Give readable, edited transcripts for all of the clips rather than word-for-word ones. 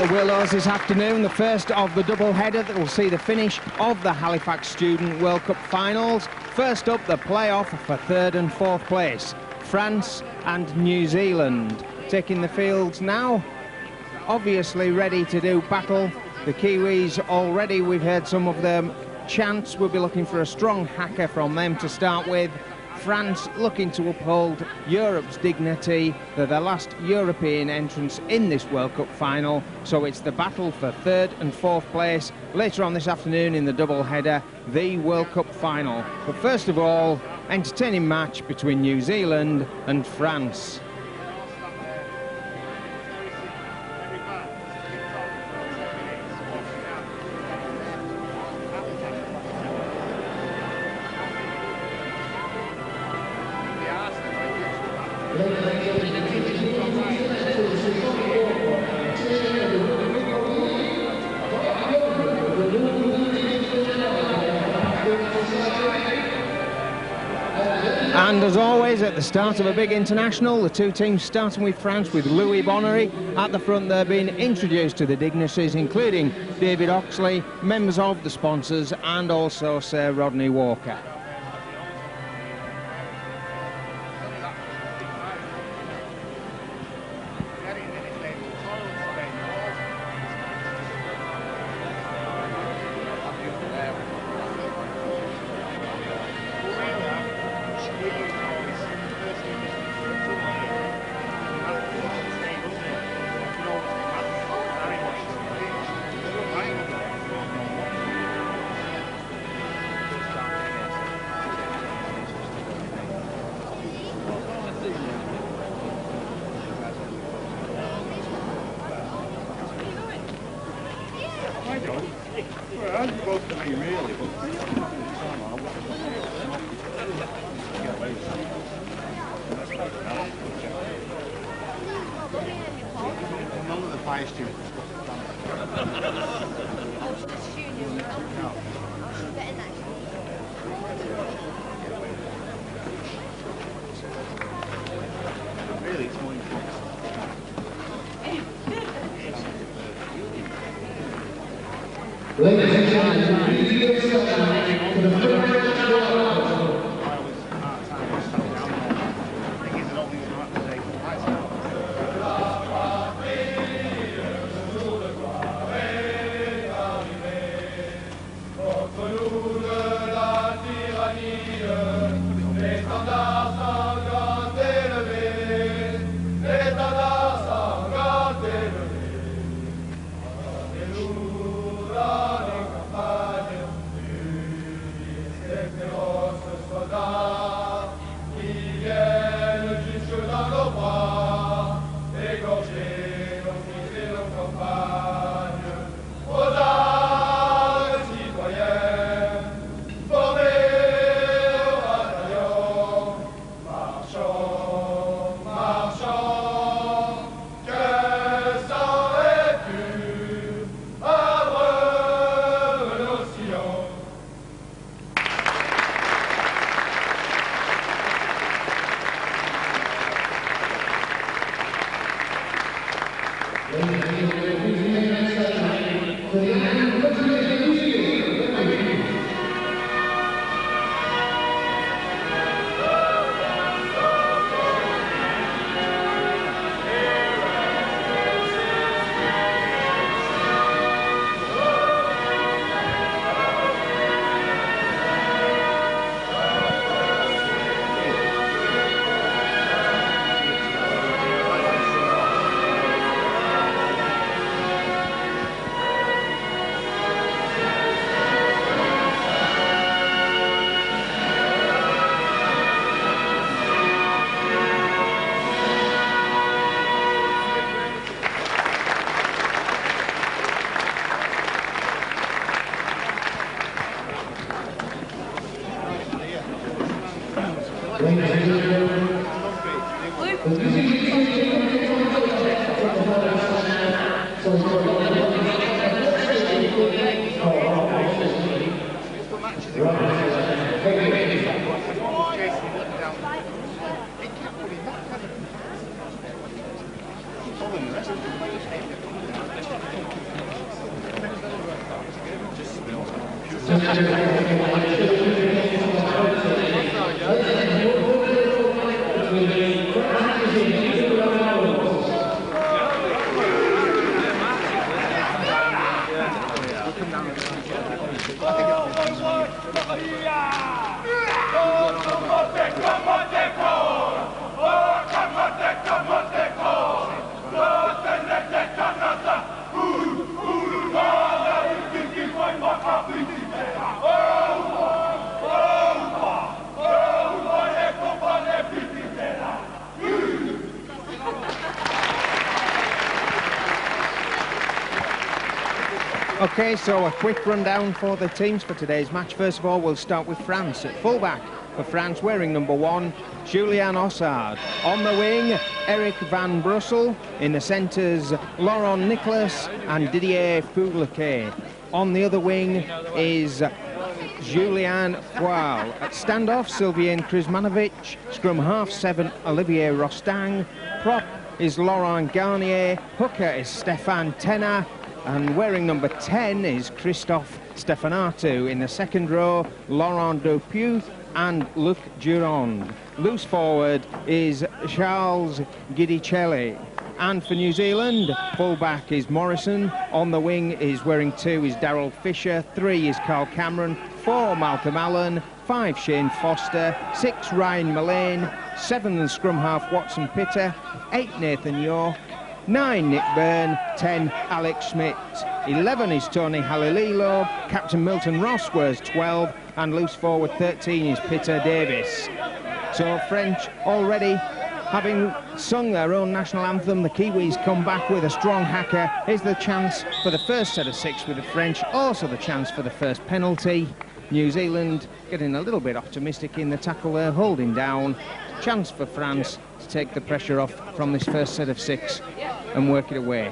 the Willows this afternoon, the first of the double header that will see the finish of the Halifax Student World Cup finals. First up, the playoff for third and fourth place, France and New Zealand. Taking the fields now, obviously ready to do battle. The Kiwis already, we've heard some of them chants. We'll be looking for a strong hacker from them to start with. France looking to uphold Europe's dignity. They're the last European entrants in this World Cup final, so it's the battle for third and fourth place later on this afternoon in the double header, the World Cup final. But first of all, entertaining match between New Zealand and France. And as always, at the start of a big international, the two teams starting with France with Louis Bonnery at the front there, being introduced to the dignitaries, including David Oxley, members of the sponsors, and also Sir Rodney Walker. Ladies and gentlemen, please give yourself to the first Okay, so a quick rundown for the teams for today's match. First of all, we'll start with France. At fullback for France, wearing number 1, Julian Ossard. On the wing, Eric Van Brussel. In the centres, Laurent Nicolas and Didier Foulequet. On the other wing is Julien Poil. At standoff, Sylvain Krizmanovic. Scrum half 7, Olivier Rostang. Prop is Laurent Garnier. Hooker is Stéphane Tenat. And wearing number 10 is Christophe Stefanatu. In the second row, Laurent Dupuy and Luc Durand. Loose forward is Charles Gidicelli. And for New Zealand, fullback is Morrison. On the wing is wearing 2 is Daryl Fisher. 3 is Carl Cameron. 4 Malcolm Allen. 5 Shane Foster. 6 Ryan Mullane. 7 the scrum half Watson Pitter. 8 Nathan York. 9 Nick Byrne, 10 Alex Schmidt, 11 is Tony Halililo, Captain Milton Ross wears 12, and loose forward 13 is Peter Davis. So French already having sung their own national anthem. The Kiwis come back with a strong hacker. Here's the chance for the first set of 6 with the French, also the chance for the first penalty. New Zealand getting a little bit optimistic in the tackle there, holding down. Chance for France to take the pressure off from this first set of 6 and work it away.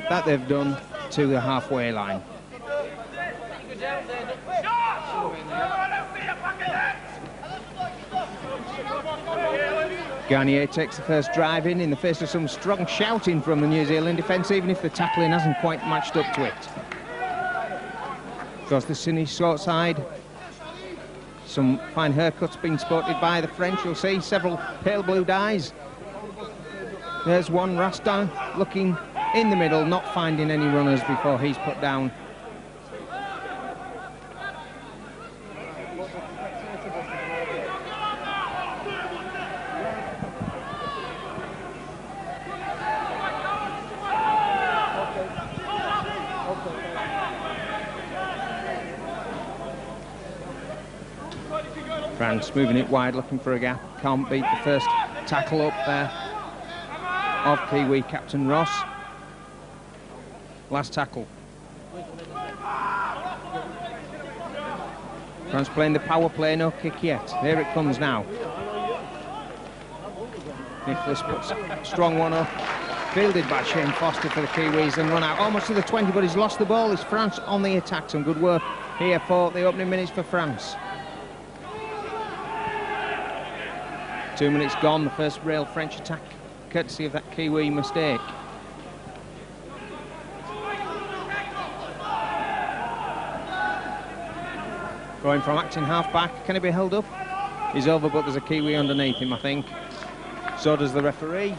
That they've done to the halfway line. Garnier takes the first drive in the face of some strong shouting from the New Zealand defence, even if the tackling hasn't quite matched up to it. Goes the Cine short side. Some fine haircuts being sported by the French. You'll see several pale blue dyes. There's one, Rastin, looking in the middle, not finding any runners before he's put down. France moving it wide, looking for a gap. Can't beat the first tackle up there of Kiwi Captain Ross. Last tackle. France playing the power play, no kick yet. There it comes now. Nicholas puts a strong one up. Fielded by Shane Foster for the Kiwis and run out almost to the 20, but he's lost the ball. It's France on the attack. Some good work here for the opening minutes for France. 2 minutes gone, the first real French attack, courtesy of that Kiwi mistake. Going from acting half-back, can he be held up? He's over, but there's a Kiwi underneath him, I think. So does the referee.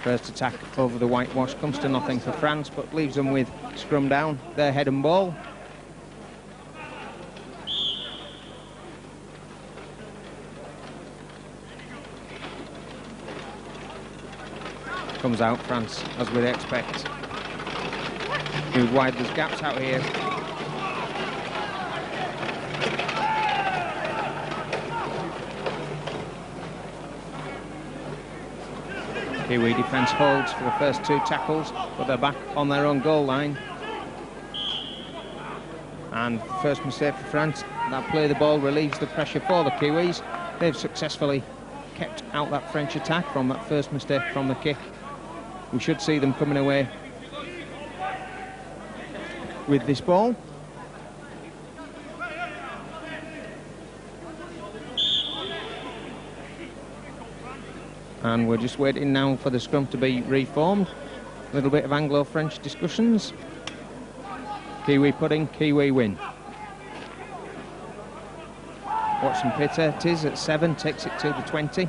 First attack over the whitewash comes to nothing for France, but leaves them with scrum down, their head and ball. Comes out, France, as we'd expect. Move wide, there's gaps out here. Kiwi defence holds for the first 2 tackles, but they're back on their own goal line. And first mistake for France, that play the ball relieves the pressure for the Kiwis. They've successfully kept out that French attack from that first mistake from the kick. We should see them coming away with this ball. And we're just waiting now for the scrum to be reformed. A little bit of Anglo-French discussions. Kiwi pudding, Kiwi win. Watson Pitter it is at 7, takes it to the 20.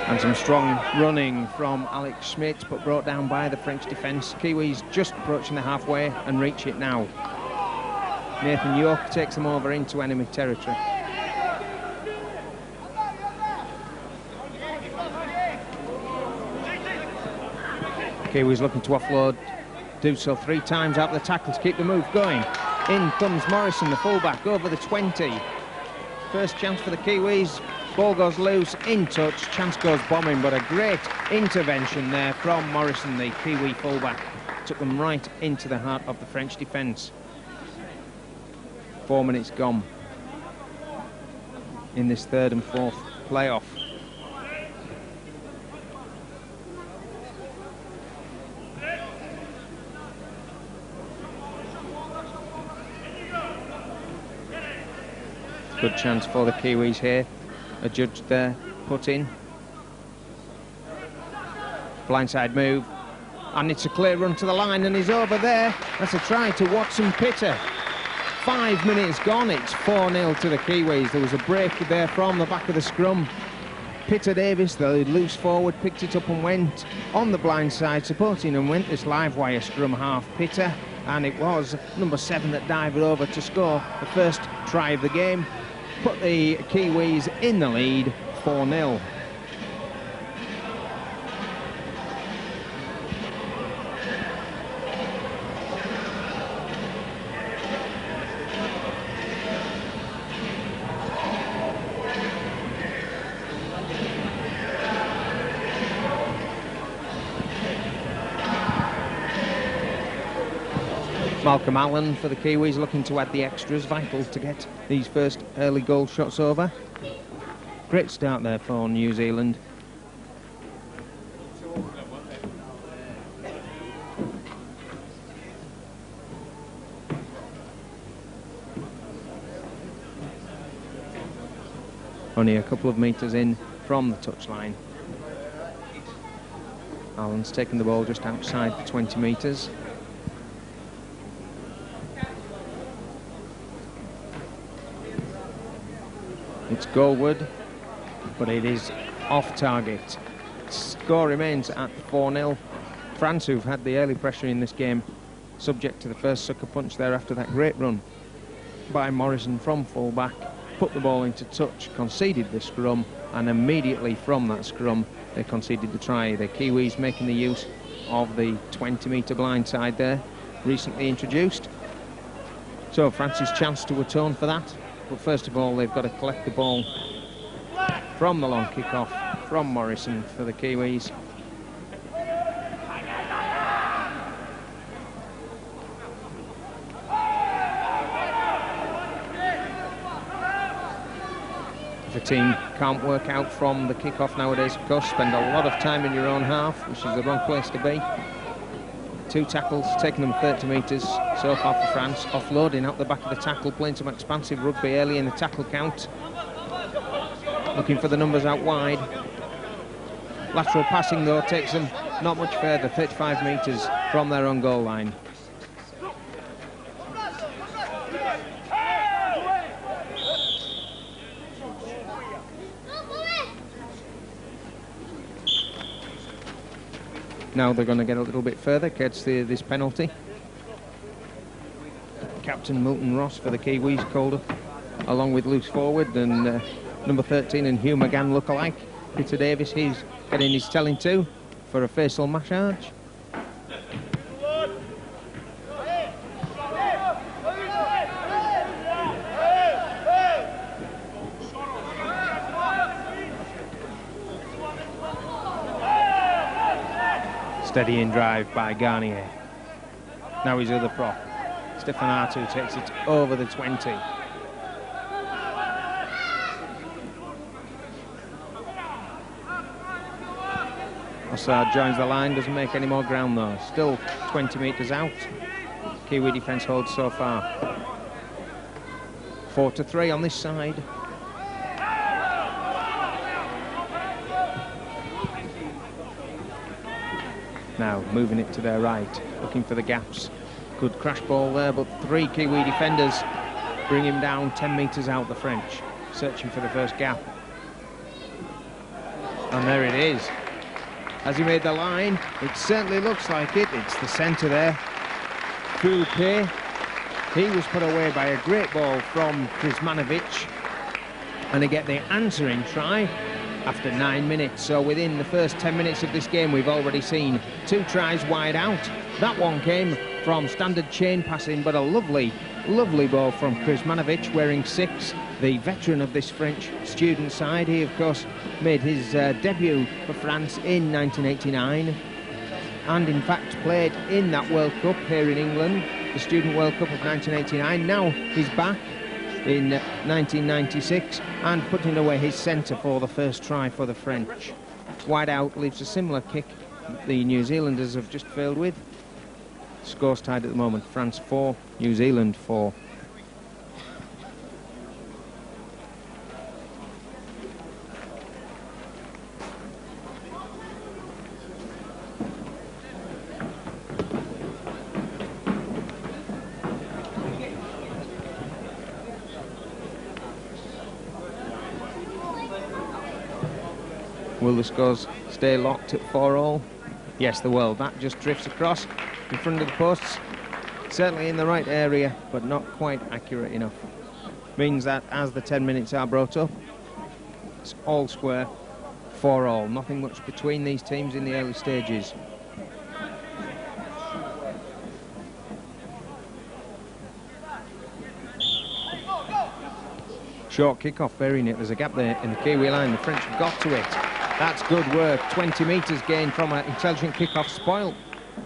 And some strong running from Alex Schmidt, but brought down by the French defence. Kiwis just approaching the halfway and reach it now. Nathan York takes them over into enemy territory. Kiwis looking to offload, do so 3 times out the tackle to keep the move going. In comes Morrison, the fullback, over the 20. First chance for the Kiwis. Ball goes loose, in touch, chance goes bombing, but a great intervention there from Morrison, the Kiwi fullback. Took them right into the heart of the French defence. 4 minutes gone in this 3rd and 4th playoff. Good chance for the Kiwis here. A judge there put in. Blindside move. And it's a clear run to the line and he's over there. That's a try to Watson Pitter. 5 minutes gone, it's 4-0 to the Kiwis. There was a break there from the back of the scrum. Pitter Davis, the loose forward, picked it up and went on the blind side, supporting and went this live wire scrum half Pitter. And it was number 7 that dived over to score the first try of the game. Put the Kiwis in the lead, 4-0. Malcolm Allen for the Kiwis looking to add the extras, vital to get these first early goal shots over. Great start there for New Zealand. Only a couple of metres in from the touchline. Allen's taken the ball just outside the 20 metres. It's goalward, but it is off target. Score remains at 4-0. France, who've had the early pressure in this game, subject to the first sucker punch there after that great run by Morrison from fullback, put the ball into touch, conceded the scrum, and immediately from that scrum they conceded the try. The Kiwis making the use of the 20-metre blindside there, recently introduced. So France's chance to atone for that. But first of all, they've got to collect the ball from the long kick-off from Morrison for the Kiwis. If a team can't work out from the kick-off nowadays, of course, spend a lot of time in your own half, which is the wrong place to be. 2 tackles, taking them 30 metres so far for France. Offloading out the back of the tackle, playing some expansive rugby early in the tackle count. Looking for the numbers out wide. Lateral passing, though, takes them not much further, 35 metres from their own goal line. Now they're going to get a little bit further, courtesy of this penalty. Captain Milton Ross for the Kiwis called up, along with loose forward and number 13 and Hugh McGann look-alike. Peter Davis, he's getting his telling to for a facial massage. Steadying drive by Garnier. Now his other prop, Stefan Artu, takes it over the 20. Ossard joins the line, doesn't make any more ground though. Still 20 metres out. Kiwi defence holds so far. 4-3 on this side. Now moving it to their right, looking for the gaps. Good crash ball there, but 3 Kiwi defenders bring him down 10 metres out, the French, searching for the first gap. And there it is. Has he made the line? It certainly looks like it. It's the centre there. Coupe. He was put away by a great ball from Krizmanovic. And they get the answering try after 9 minutes. So within the first 10 minutes of this game, we've already seen 2 tries wide out. That one came from standard chain passing, but a lovely ball from Krizmanovic, wearing 6, the veteran of this French student side. He, of course, made his debut for France in 1989 and, in fact, played in that World Cup here in England, the Student World Cup of 1989. Now he's back in 1996 and putting away his centre for the first try for the French. Wide out leaves a similar kick the New Zealanders have just failed with. Scores tied at the moment, France 4, New Zealand 4. Will the scores stay locked at 4-all? Yes, they will. That just drifts across in front of the posts. Certainly in the right area, but not quite accurate enough. Means that as the 10 minutes are brought up, it's all square, 4-all. Nothing much between these teams in the early stages. Short kick-off, burying it. There's a gap there in the Kiwi line. The French have got to it. That's good work. 20 metres gained from an intelligent kick-off, spoilt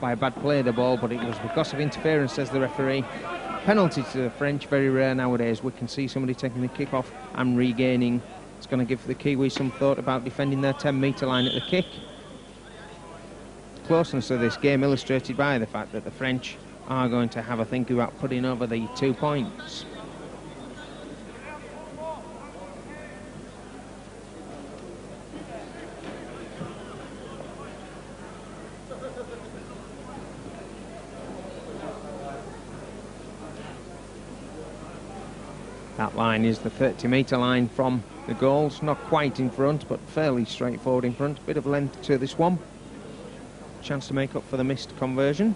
by a bad play of the ball, but it was because of interference, says the referee. Penalty to the French, very rare nowadays. We can see somebody taking the kick-off and regaining. It's going to give the Kiwi some thought about defending their 10-metre line at the kick. Closeness of this game illustrated by the fact that the French are going to have a think about putting over the 2 points. That line is the 30-metre line from the goals. Not quite in front, but fairly straightforward in front. Bit of length to this one. Chance to make up for the missed conversion.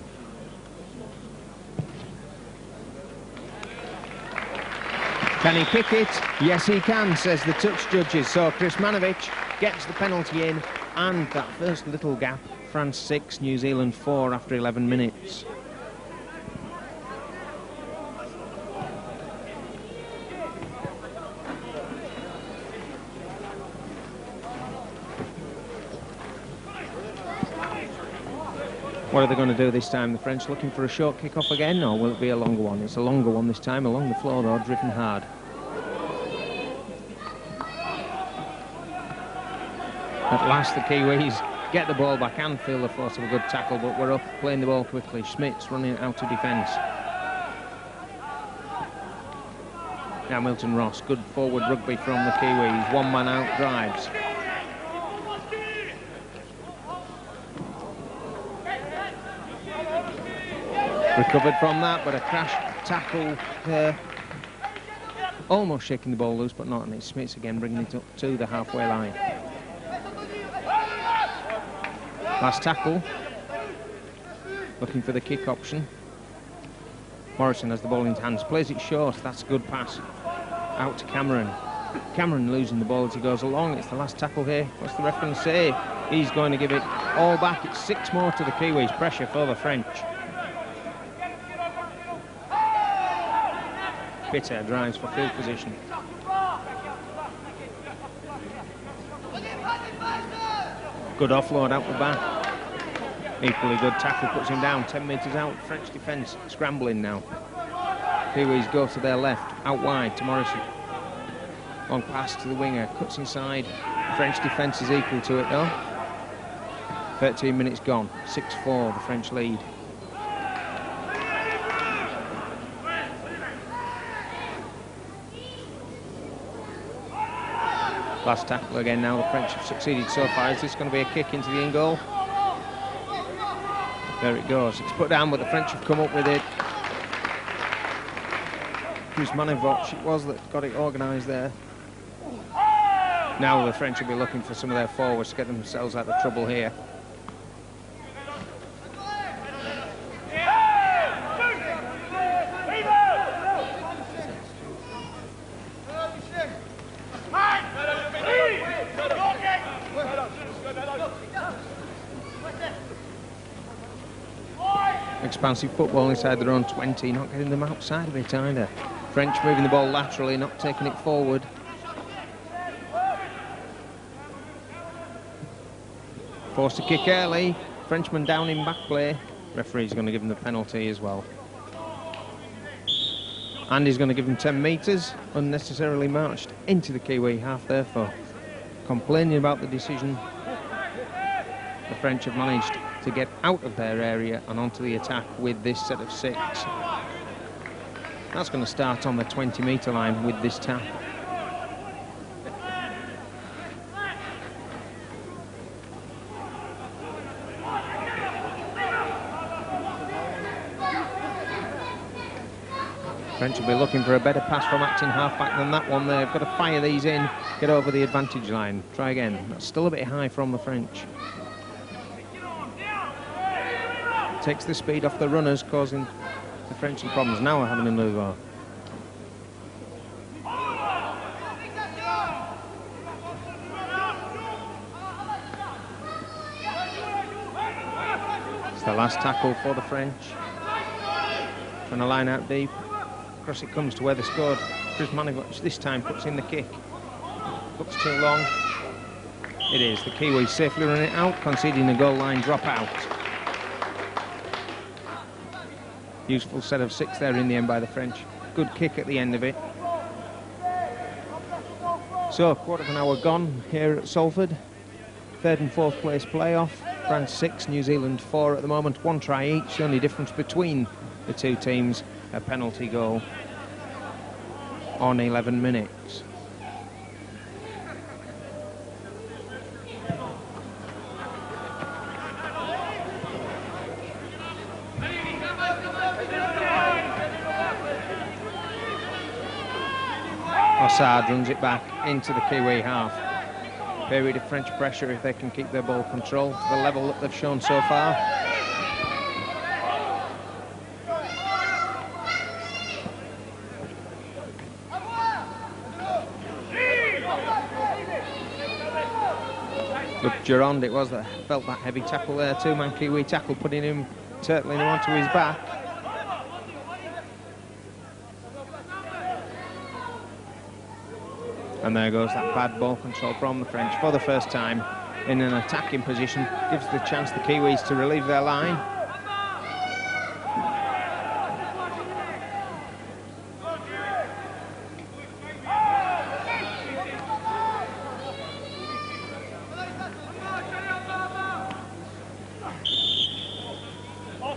Can he kick it? Yes, he can, says the touch judges. So Krizmanovic gets the penalty in, and that first little gap. France 6, New Zealand 4 after 11 minutes. What are they going to do this time? The French looking for a short kick-off again, or will it be a longer one? It's a longer one this time, along the floor though, driven hard. At last the Kiwis get the ball back and feel the force of a good tackle, but we're up, playing the ball quickly. Schmidt's running out of defence. Now Milton Ross, good forward rugby from the Kiwis. One man out drives. Recovered from that, but a crash tackle there. Almost shaking the ball loose, but not, and it's Smits again bringing it up to the halfway line. Last tackle. Looking for the kick option. Morrison has the ball in his hands, plays it short. That's a good pass. Out to Cameron. Cameron losing the ball as he goes along. It's the last tackle here. What's the ref going to say? He's going to give it all back. It's 6 more to the Kiwis. Pressure for the French. Bitter drives for field position. Good offload out the back. Equally good tackle, puts him down 10 metres out. French defence scrambling now. Kiwis go to their left, out wide to Morrison. Long pass to the winger, cuts inside. French defence is equal to it though. 13 minutes gone, 6-4 the French lead. Last tackle again now. The French have succeeded so far. Is this going to be a kick into the in goal? There it goes. It's put down, but the French have come up with it. Kuzmanovic it was that got it organised there. Now the French will be looking for some of their forwards to get themselves out of trouble here. Expansive football inside their own 20, not getting them outside of it either. French moving the ball laterally, not taking it forward. Forced to kick early. Frenchman down in back play. Referee's going to give him the penalty as well. And he's going to give him 10 metres. Unnecessarily marched into the Kiwi half there for complaining about the decision. The French have managed to get out of their area and onto the attack with this set of 6. That's going to start on the 20-metre line with this tap. French will be looking for a better pass from acting halfback than that one there. They've got to fire these in, get over the advantage line. Try again. That's still a bit high from the French. Takes the speed off the runners, causing the French some problems. Now we're having a move on. It's the last tackle for the French. Trying to line out deep. Across it comes to where they scored. Kuzmanovic this time puts in the kick. Looks too long. It is. The Kiwis safely run it out, conceding a goal line drop out. Useful set of 6 there in the end by the French. Good kick at the end of it. So, quarter of an hour gone here at Salford. 3rd and 4th place playoff. France 6, New Zealand 4 at the moment. 1 try each. The only difference between the two teams, a penalty goal on 11 minutes. Assad runs it back into the Kiwi half. Period of French pressure if they can keep their ball control to the level that they've shown so far. Look, Durand it was that felt that heavy tackle there. 2-man Kiwi tackle, putting him, turtling him onto his back. And there goes that bad ball control from the French for the first time in an attacking position. Gives the chance the Kiwis to relieve their line.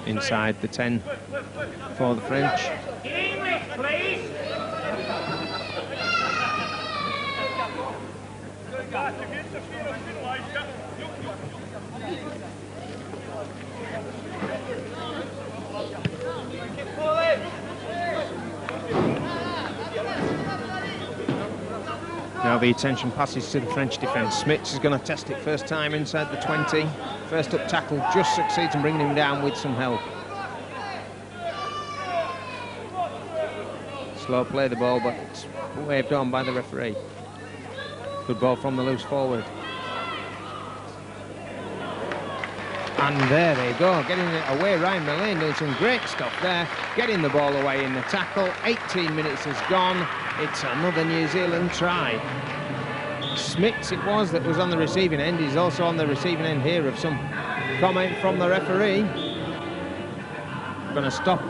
Inside the 10 for the French. English, please. Now the attention passes to the French defence. Smits is going to test it first time inside the 20. First up tackle just succeeds in bringing him down with some help. Slow play the ball, but it's waved on by the referee. Good ball from the loose forward. And there they go, getting it away. Ryan Mullane doing some great stuff there, getting the ball away in the tackle. 18 minutes has gone. It's another New Zealand try. Smits it was that was on the receiving end. He's also on the receiving end here of some comment from the referee. Going to stop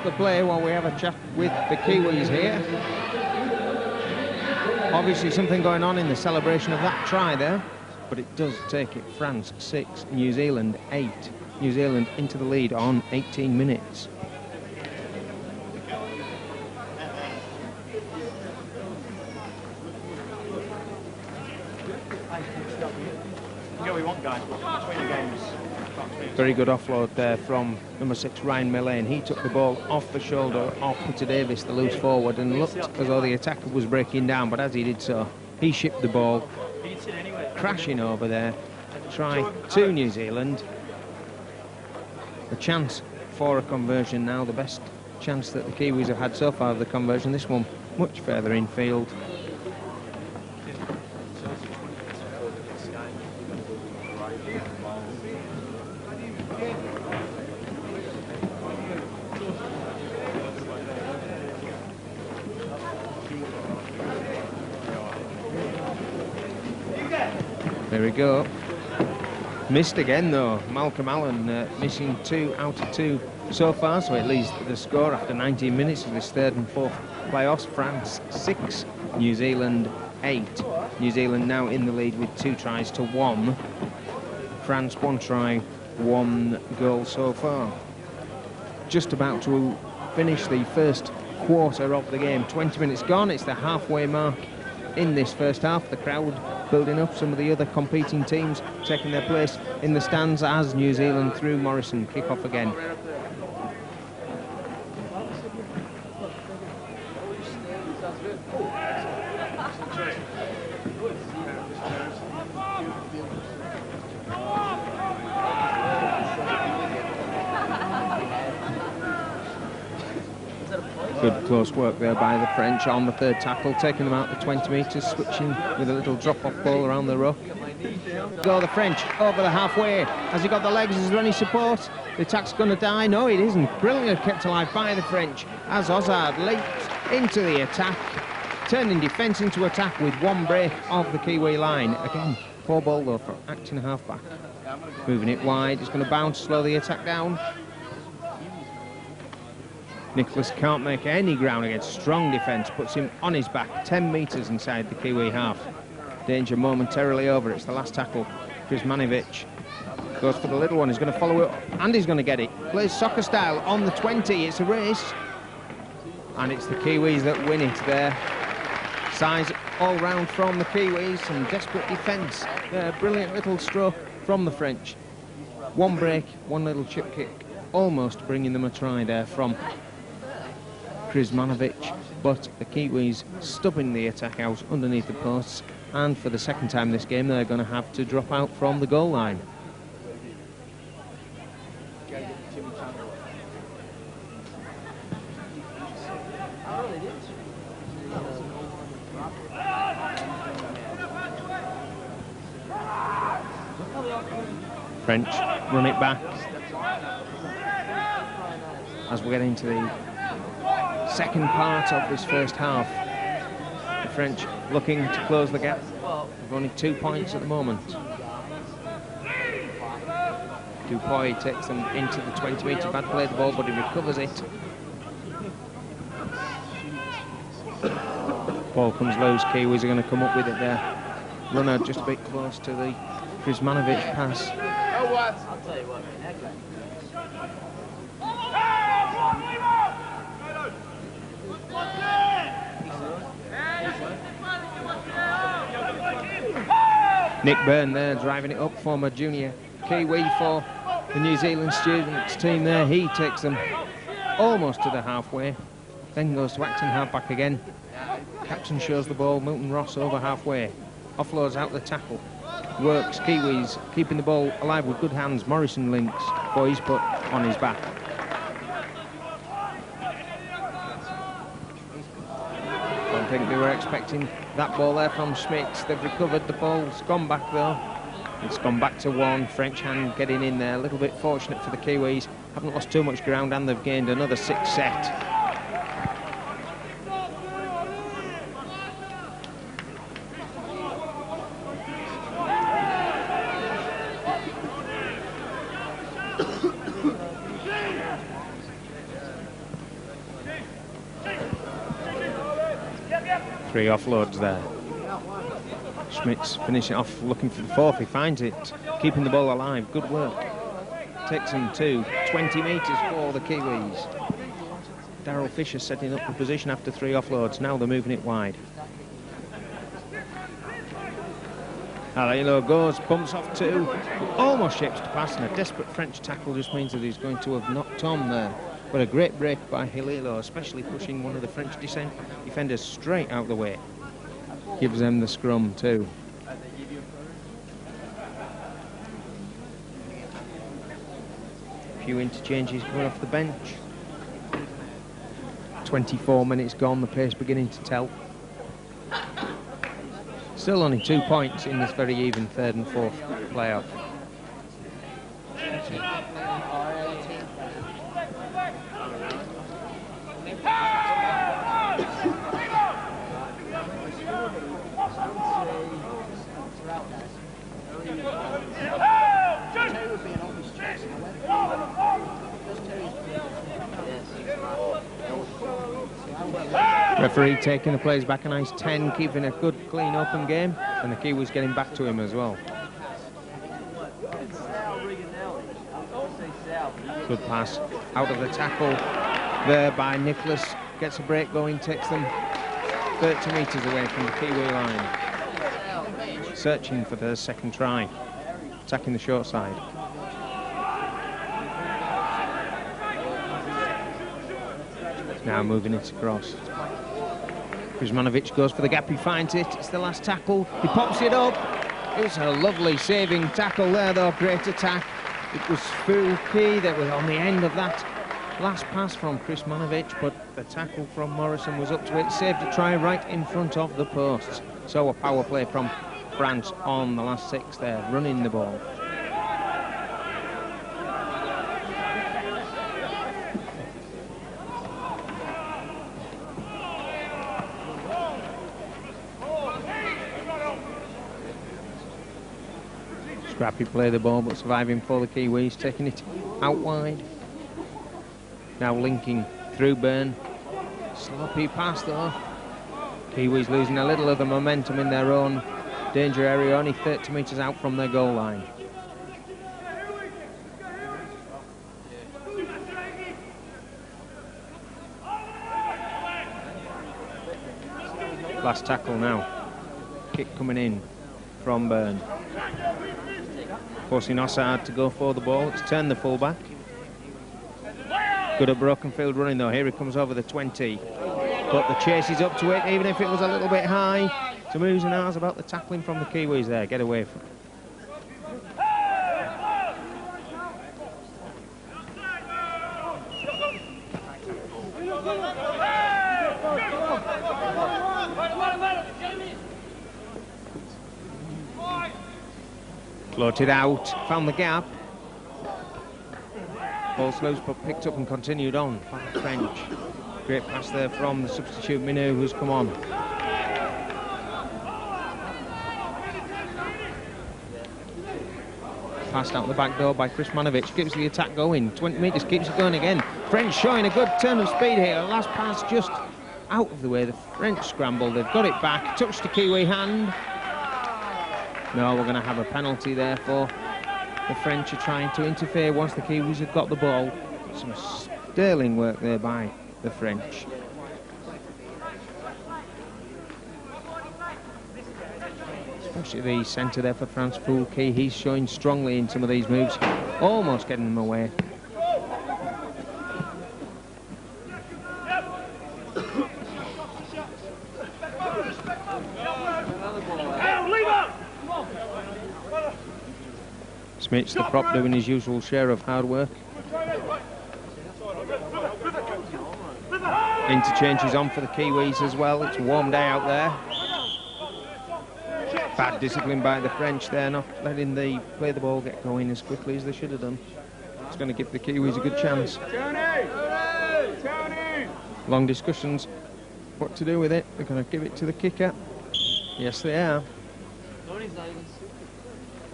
the play while we have a chat with the Kiwis here. Obviously something going on in the celebration of that try there, but it does take it France 6, New Zealand 8. New Zealand into the lead on 18 minutes. Very good offload there from number 6, Ryan Millane. He took the ball off the shoulder of Peter Davis, the loose forward, and looked as though the attacker was breaking down, but as he did so, he shipped the ball crashing over there. Try to New Zealand. A chance for a conversion now, the best chance that the Kiwis have had so far of the conversion. This one much further infield. There we go. Missed again though. Malcolm Allen missing 2 out of 2 so far, so it leads the score after 19 minutes of this third and fourth playoffs. France 6, New Zealand 8. New Zealand now in the lead with 2 tries to 1. France 1 try, 1 goal so far. Just about to finish the first quarter of the game. 20 minutes gone. It's the halfway mark in this first half. The crowd building up, some of the other competing teams taking their place in the stands as New Zealand through Morrison kick off again. Good close work there by the French on the third tackle, taking them out the 20 metres, switching with a little drop-off ball around the ruck. Go the French over the halfway. Has he got the legs? Is there any support? The attack's going to die. No, it isn't. Brilliantly kept alive by the French as Ozard leaps into the attack, turning defence into attack with 1 break of the Kiwi line. Again, poor ball though for acting halfback. Moving it wide, it's going to bounce, slow the attack down. Nicholas can't make any ground against strong defence, puts him on his back 10 metres inside the Kiwi half. Danger momentarily over. It's the last tackle. Krizmanovic goes for the little one. He's going to follow it and he's going to get it. Plays soccer style on the 20. It's a race and it's the Kiwis that win it there. Size all round from the Kiwis, some desperate defence. Brilliant little stroke from the French. 1 break, 1 little chip kick, almost bringing them a try there from Krizmanovic, but the Kiwis stubbing the attack out underneath the posts, and for the second time this game they're going to have to drop out from the goal line. French run it back as we get into the second part of this first half. The French looking to close the gap. They've only 2 points at the moment. Dupuy takes them into the 20-metre. Bad play the ball, but he recovers it. Ball comes loose. Kiwis are going to come up with it there. Runner just a bit close to the Krizmanovic pass. I'll tell you what, Nick Byrne there driving it up, former junior Kiwi for the New Zealand students team there. He takes them almost to the halfway, then goes to acting halfback again. Captain shows the ball, Milton Ross over halfway. Offloads out the tackle. Works, Kiwis keeping the ball alive with good hands. Morrison links, boys put on his back. Don't think they were expecting that ball there from Schmitz. They've recovered, the ball's gone back though. It's gone back to 1, French hand getting in there. A little bit fortunate for the Kiwis. Haven't lost too much ground and they've gained another 6 set. Three offloads there. Schmitz finishing off, looking for the 4th. He finds it, keeping the ball alive. Good work. Takes him to 20 metres for the Kiwis. Darryl Fisher setting up the position after 3 offloads. Now they're moving it wide. Halilo goes, bumps off two, almost shapes to pass, and a desperate French tackle just means that he's going to have knocked on there. But a great break by Halilo, especially pushing one of the French defenders straight out the way. Gives them the scrum too. A few interchanges coming off the bench. 24 minutes gone, the pace beginning to tell. Still only 2 points in this very even third and fourth playoff. Referee taking the plays back a nice 10, keeping a good, clean, open game, and the Kiwis getting back to him as well. Good pass out of the tackle there by Nicholas. Gets a break going, takes them 30 metres away from the Kiwi line. Searching for their second try. Attacking the short side. Now moving it across. Kuzmanovic goes for the gap, he finds it, it's the last tackle, he pops it up. It's a lovely saving tackle there though, great attack. It was Fulke that was on the end of that last pass from Kuzmanovic, but the tackle from Morrison was up to it, saved a try right in front of the posts. So a power play from France on the last 6 there, running the ball. Scrappy play the ball, but surviving for the Kiwis, taking it out wide. Now linking through Byrne. Sloppy pass though. Kiwis losing a little of the momentum in their own danger area, only 30 metres out from their goal line. Last tackle now. Kick coming in from Byrne. Forcing Ossard to go for the ball. It's turned the fullback. Good at broken field running though. Here he comes over the 20. But the chase is up to it, even if it was a little bit high. Some oohs and ahs about the tackling from the Kiwis there. Get away from it. Floated out, found the gap. Ball's loose but picked up and continued on by French. Great pass there from the substitute Minou, who's come on. Passed out the back door by Kuzmanovic, keeps the attack going. 20 metres, keeps it going again. French showing a good turn of speed here. Last pass just out of the way. The French scramble, they've got it back. Touched the Kiwi hand. No, we're going to have a penalty there for the French are trying to interfere once the Kiwis have got the ball. Some sterling work there by the French. Especially the centre there for France, Fulke. He's showing strongly in some of these moves, almost getting them away. Smits, the prop, doing his usual share of hard work. Interchanges on for the Kiwis as well. It's a warm day out there. Bad discipline by the French there, not letting the play the ball get going as quickly as they should have done. It's going to give the Kiwis a good chance. Long discussions what to do with it. They're going to give it to the kicker. Yes, they are.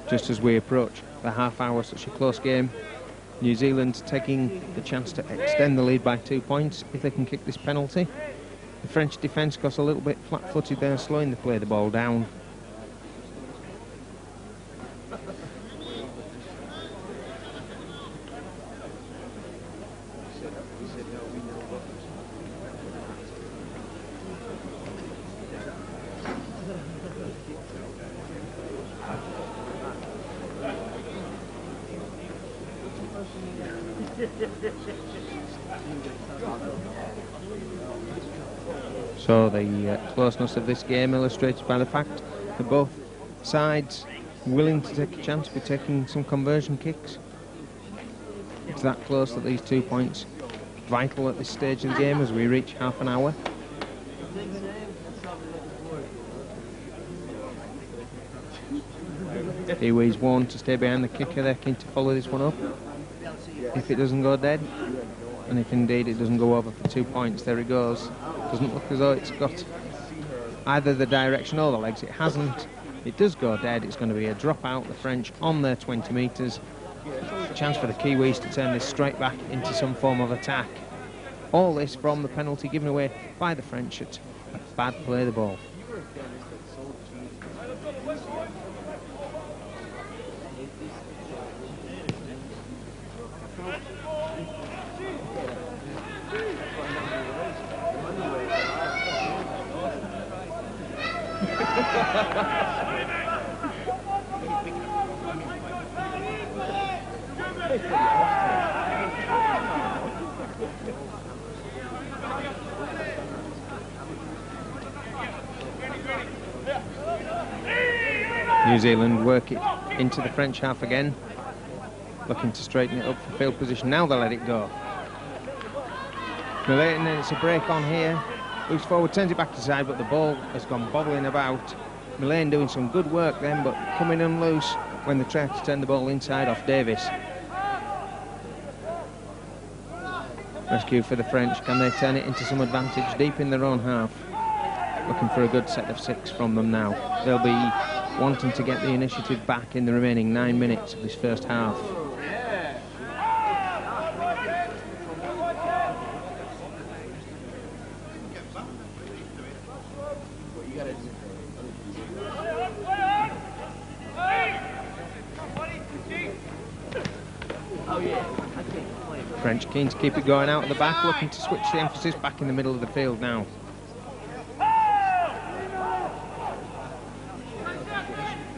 Just as we approach the half hour, such a close game. New Zealand taking the chance to extend the lead by 2 points if they can kick this penalty. The French defence got a little bit flat-footed there, slowing the play the ball down. So the closeness of this game illustrated by the fact that both sides willing to take a chance with taking some conversion kicks. It's that close that these 2 points vital at this stage of the game as we reach half an hour. Kiwis warned to stay behind the kicker. They're keen to follow this one up. If it doesn't go dead, and if indeed it doesn't go over for 2 points, there it goes. Doesn't look as though it's got either the direction or the legs. It hasn't. It does go dead. It's going to be a drop out. The French on their 20 metres. A chance for the Kiwis to turn this straight back into some form of attack. All this from the penalty given away by the French at a bad play of the ball. New Zealand work it into the French half again, looking to straighten it up for field position. Now they let it go. Millane, and then it's a break on here. Loose forward, turns it back to side, but the ball has gone bobbling about. Millane doing some good work then, but coming unloose when they try to turn the ball inside off Davis. Rescue for the French. Can they turn it into some advantage deep in their own half? Looking for a good set of 6 from them now. They'll be wanting to get the initiative back in the remaining 9 minutes of this first half. French keen to keep it going out at the back, looking to switch the emphasis back in the middle of the field now.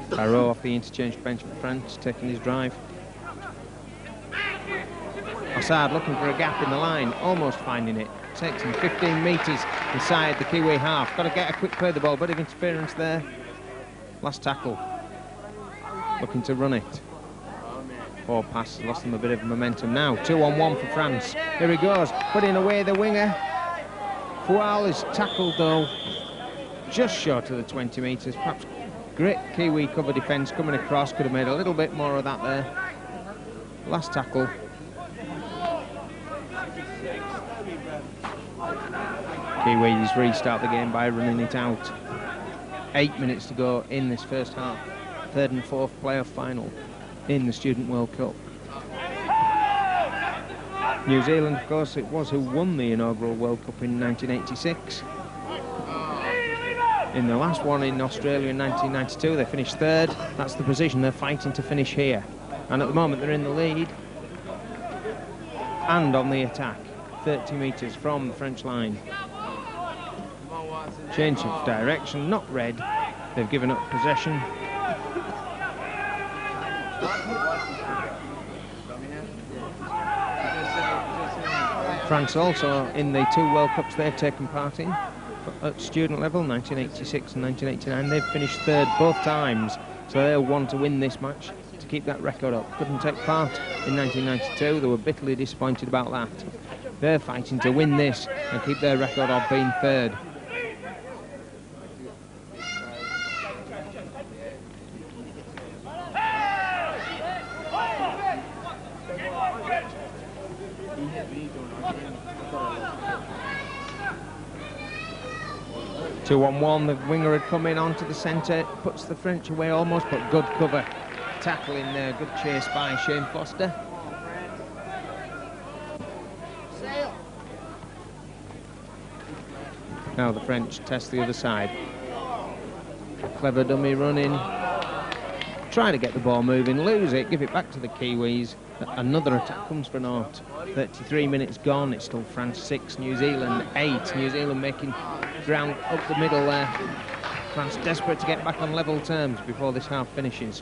Barreau off the interchange bench for France, taking his drive. Assad looking for a gap in the line, almost finding it. Takes him 15 metres inside the Kiwi half. Got to get a quick play of the ball, bit of interference there. Last tackle. Looking to run it. 4 passes, lost them a bit of momentum now. 2-on-1 for France. Here he goes, putting away the winger. Foual is tackled though, just short of the 20 metres. Perhaps great Kiwi cover defence coming across. Could have made a little bit more of that there. Last tackle. Kiwis restart the game by running it out. 8 minutes to go in this first half. 3rd and 4th playoff final in the Student World Cup. New Zealand, of course, it was who won the inaugural World Cup in 1986. In the last one in Australia in 1992, they finished 3rd. That's the position they're fighting to finish here. And at the moment, they're in the lead and on the attack. 30 metres from the French line. Change of direction, not red. They've given up possession. France also in the 2 World Cups they've taken part in at student level, 1986 and 1989. They've finished 3rd both times, so they'll want to win this match to keep that record up. Couldn't take part in 1992. They were bitterly disappointed about that. They're fighting to win this and keep their record of being 3rd. Two on one, the winger had come in onto the centre, puts the French away almost, but good cover. Tackle in there, good chase by Shane Foster. Now the French test the other side. Clever dummy running. Try to get the ball moving, lose it, give it back to the Kiwis. Another attack comes for naught. 33 minutes gone, it's still France 6, New Zealand 8. New Zealand making ground up the middle there. France desperate to get back on level terms before this half finishes.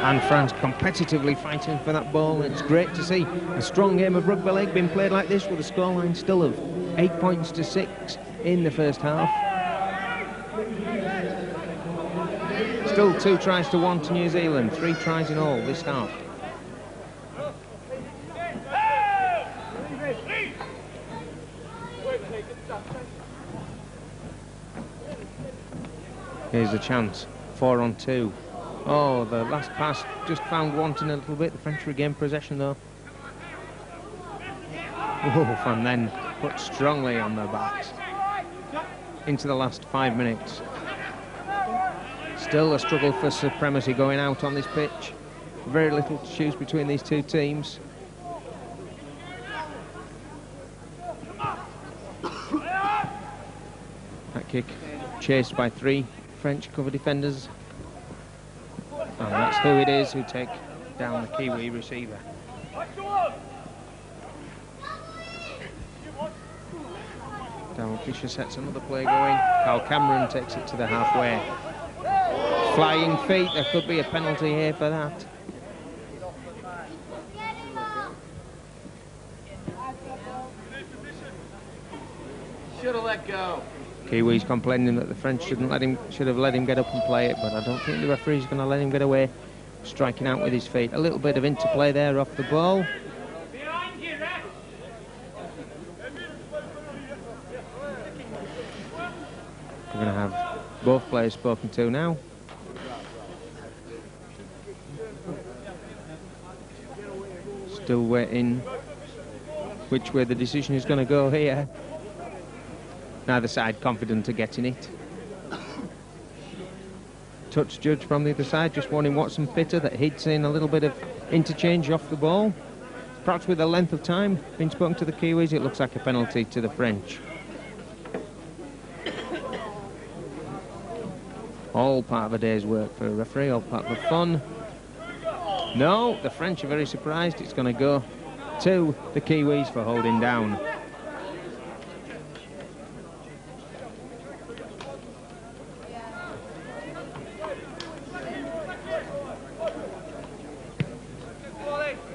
And France competitively fighting for that ball. It's great to see a strong game of rugby league being played like this with a scoreline still of 8 points to 6 in the first half. Still 2 tries to 1 to New Zealand, 3 tries in all this half. Here's a chance, 4 on 2. Oh, the last pass just found wanting a little bit. The French regained possession though. Oof, and then put strongly on their backs into the last 5 minutes. Still a struggle for supremacy going out on this pitch. Very little to choose between these two teams. That kick chased by 3 French cover defenders. And that's who it is who take down the Kiwi receiver. Darryl Fisher sets another play going. Carl Cameron takes it to the halfway. Flying feet, there could be a penalty here for that. Should have let go. Kiwis complaining that the French should have let him get up and play it, but I don't think the referee's going to let him get away, striking out with his feet. A little bit of interplay there off the ball. We're going to have both players spoken to now. Still waiting which way the decision is going to go here. Neither side confident of getting it. Touch judge from the other side, just warning Watson Pitter that he'd seen a little bit of interchange off the ball. Perhaps with the length of time being spoken to the Kiwis, it looks like a penalty to the French. All part of a day's work for a referee, all part of the fun. No, the French are very surprised. It's going to go to the Kiwis for holding down.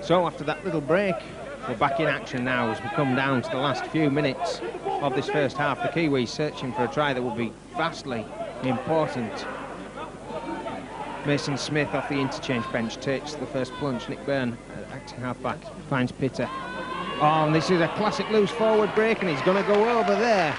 So after that little break, we're back in action now as we come down to the last few minutes of this first half. The Kiwis searching for a try that will be vastly important. Mason Smith off the interchange bench takes the first plunge. Nick Byrne, acting halfback, finds Pitter. Oh, and this is a classic loose forward break, and he's going to go over there.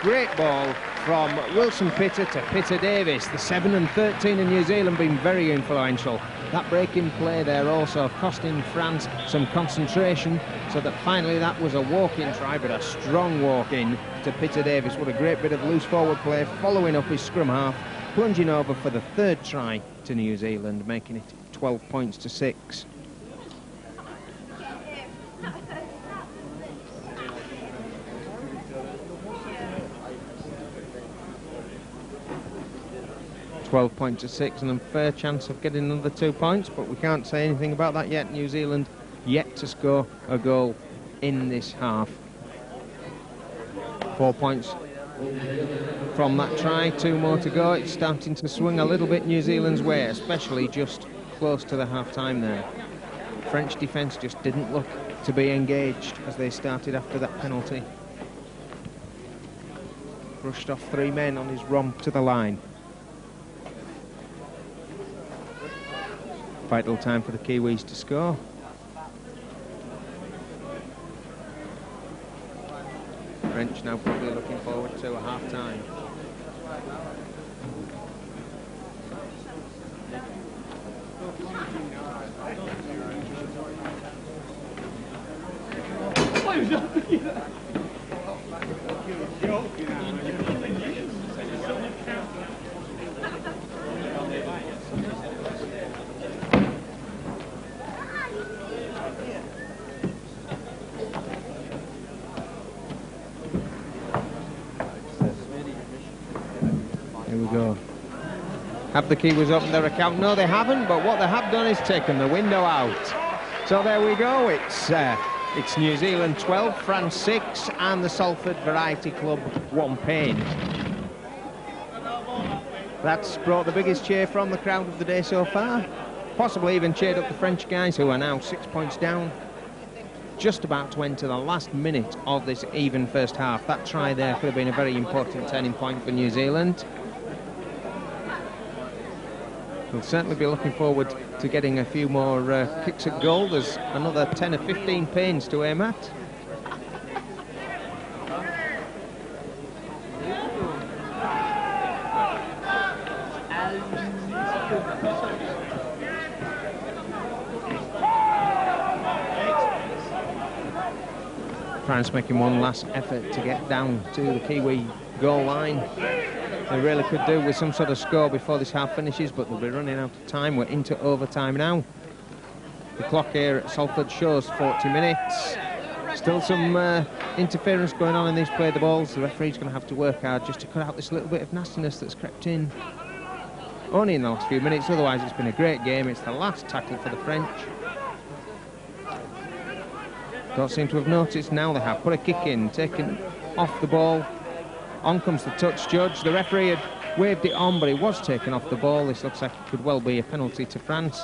Great ball from Wilson Pitter to Pitter Davis. The 7 and 13 in New Zealand being very influential. That break-in play there also costing France some concentration, so that finally that was a walk-in try, but a strong walk-in to Pitter Davis. What a great bit of loose forward play, following up his scrum half, plunging over for the 3rd try to New Zealand, making it 12 points to 6. £12 points to 6, and a fair chance of getting another 2 points, but we can't say anything about that yet. New Zealand yet to score a goal in this half. 4 points from that try, 2 more to go. It's starting to swing a little bit New Zealand's way, especially just close to the half-time there. French defence just didn't look to be engaged as they started after that penalty. Brushed off 3 men on his romp to the line. Vital time for the Kiwis to score. French now probably looking forward to a half-time. Have the Kiwis opened their account? No, they haven't, but what they have done is taken the window out. So there we go, it's New Zealand 12, France 6, and the Salford Variety Club 1 pane. That's brought the biggest cheer from the crowd of the day so far. possibly even cheered up the French guys, who are now 6 points down. Just about to enter the last minute of this even first half. That try there could have been a very important turning point for New Zealand. We'll certainly be looking forward to getting a few more kicks at goal. There's another 10 or 15 pins to aim at. France making one last effort to get down to the Kiwi goal line. They really could do with some sort of score before this half finishes, but they'll be running out of time. We're into overtime now. The clock here at Salford shows 40 minutes. Still some interference going on in these play the balls. The referee's going to have to work hard just to cut out this little bit of nastiness that's crept in only in the last few minutes. Otherwise, it's been a great game. It's the last tackle for the French. Don't seem to have noticed. Now they have put a kick in, taken off the ball. On comes the touch judge. The referee had waved it on, but it was taken off the ball. This looks like it could well be a penalty to France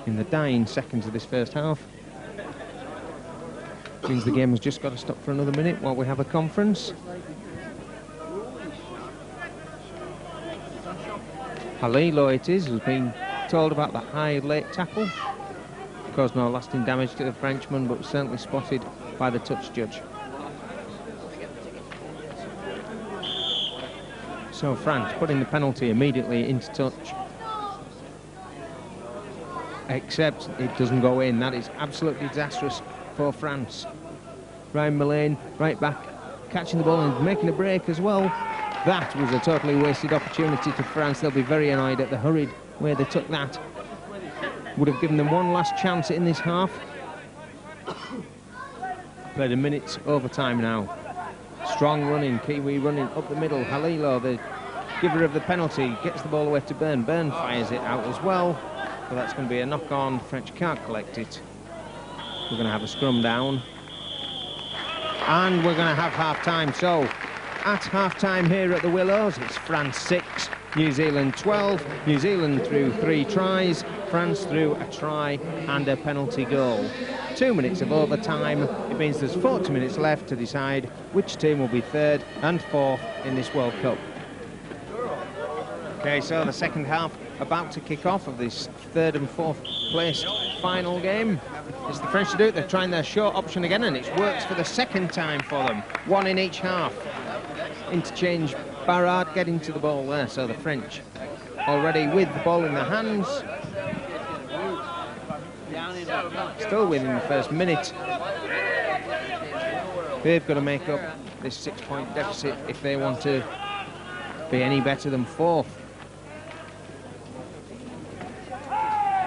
in the dying seconds of this first half. Means the game has just got to stop for another minute while we have a conference. Halilo it is, who's been told about the high late tackle. Caused no lasting damage to the Frenchman, but certainly spotted by the touch judge. So France putting the penalty immediately into touch. Except it doesn't go in. That is absolutely disastrous for France. Ryan Mullane right back, catching the ball and making a break as well. That was a totally wasted opportunity to France. They'll be very annoyed at the hurried way they took that. Would have given them one last chance in this half. Played a minute's overtime now. Strong running, Kiwi running up the middle. Halilo, the giver of the penalty, gets the ball away to Byrne. Byrne fires it out as well. So that's going to be a knock-on. French can't collect it. We're going to have a scrum down. And we're going to have half-time. So, at half-time here at the Willows, it's France 6, New Zealand 12. New Zealand through 3 tries. France through a try and a penalty goal. 2 minutes of overtime. It means there's 40 minutes left to decide which team will be third and fourth in this World Cup. Okay, so the second half about to kick off of this third and fourth place final game. It's the French to do it. They're trying their short option again, and it works for the second time for them. One in each half. Interchange, Barrard getting to the ball there, so the French already with the ball in their hands. Still within the first minute. They've got to make up this 6-point deficit if they want to be any better than fourth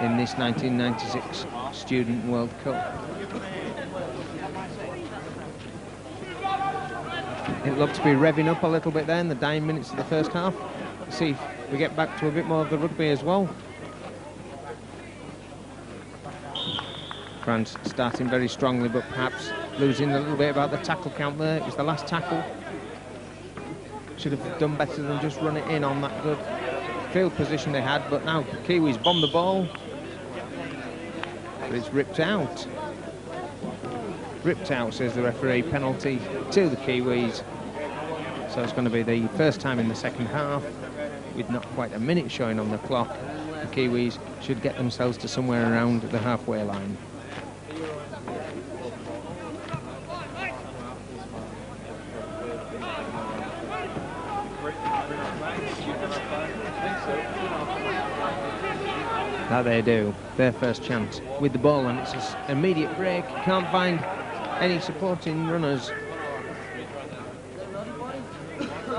in this 1996 Student World Cup. It looked to be revving up a little bit there in the dying minutes of the first half. Let's see if we get back to a bit more of the rugby as well. France starting very strongly, but perhaps losing a little bit about the tackle count there. It was the last tackle. Should have done better than just run it in on that good field position they had, but now Kiwis bomb the ball. But it's ripped out. Ripped out, says the referee. Penalty to the Kiwis. So it's going to be the first time in the second half with not quite a minute showing on the clock. The Kiwis should get themselves to somewhere around the halfway line. That they do, their first chance with the ball, and it's an immediate break. Can't find any supporting runners.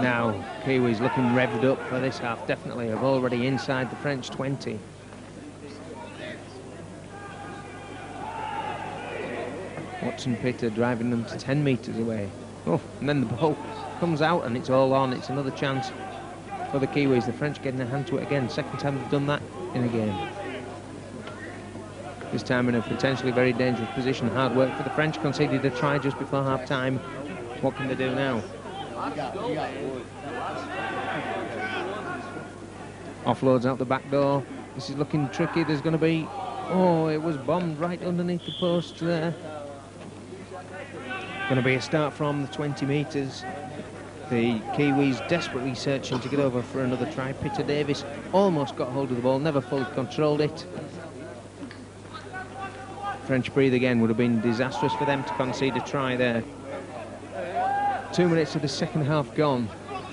Now, Kiwis looking revved up for this half, definitely are already inside the French 20. Watson Pitter driving them to 10 metres away. Oh, and then the ball comes out and it's all on. It's another chance for the Kiwis. The French getting their hand to it again. Second time they've done that in a game. This time in a potentially very dangerous position. Hard work for the French. Conceded a try just before half-time. What can they do now? Offloads out the back door. This is looking tricky. There's going to be... Oh, it was bombed right underneath the post there. Going to be a start from the 20 metres. The Kiwis desperately searching to get over for another try. Peter Davis almost got hold of the ball, never fully controlled it. French breathe again. Would have been disastrous for them to concede a try there. 2 minutes of the second half gone,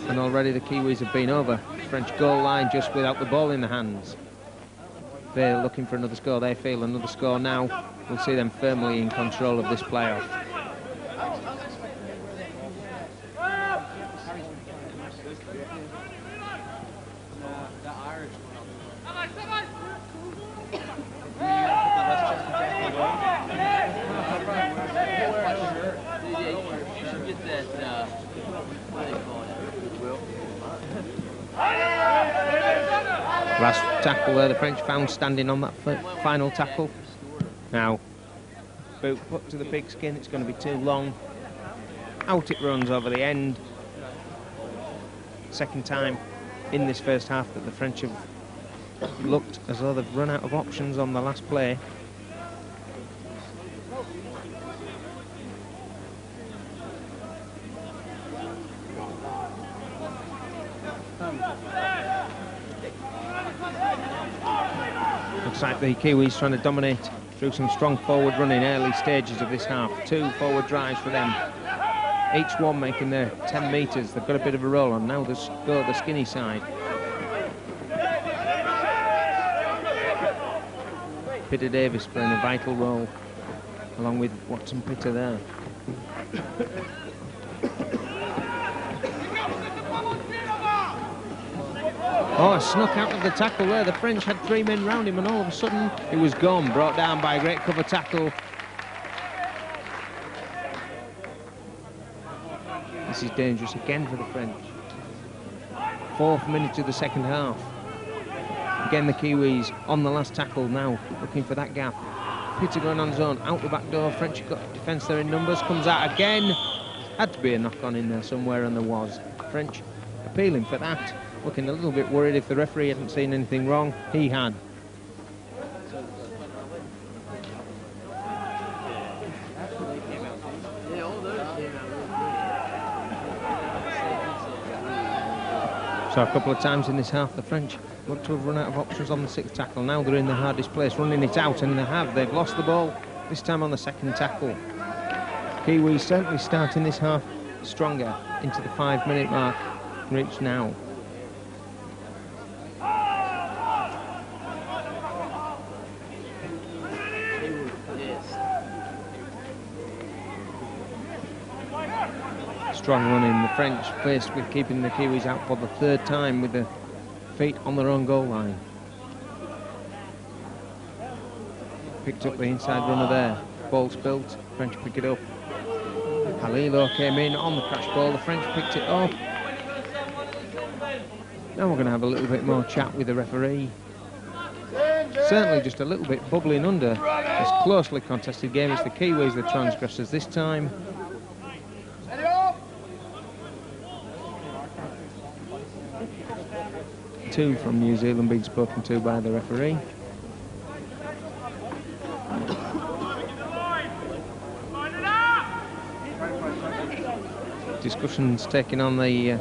and already the Kiwis have been over French goal line just without the ball in the hands. They're looking for another score. They feel another score now will see them firmly in control of this playoff. Last tackle there, the French found standing on that final tackle. Now, boot put to the pigskin, it's going to be too long. Out it runs over the end. Second time in this first half that the French have looked as though they've run out of options on the last play. Looks like the Kiwis trying to dominate through some strong forward running early stages of this half. 2 forward drives for them. Each one making their 10 metres. They've got a bit of a roll on. Now they'll go the skinny side. Peter Davis playing a vital role along with Watson Pitter there. Oh, snuck out of the tackle there. The French had 3 men round him and all of a sudden it was gone. Brought down by a great cover tackle. This is dangerous again for the French. 4th minute of the second half. Again the Kiwis on the last tackle now, looking for that gap. Peter going on his own, out the back door. French got defence there in numbers, comes out again. Had to be a knock-on in there somewhere, and there was. French appealing for that. Looking a little bit worried if the referee hadn't seen anything wrong. He had. So a couple of times in this half the French look to have run out of options on the 6th tackle. Now they're in the hardest place, running it out, and they have. They've lost the ball, this time on the 2nd tackle. Kiwis certainly starting this half stronger into the 5-minute mark. Reached now. Strong running, the French faced with keeping the Kiwis out for the 3rd time with the feet on their own goal line. Picked up the inside runner there. Ball spilt, French pick it up. Halilo came in on the crash ball, the French picked it up. Now we're going to have a little bit more chat with the referee. Certainly just a little bit bubbling under this closely contested game. It's the Kiwis, the transgressors this time. Two from New Zealand being spoken to by the referee. Discussions taking on the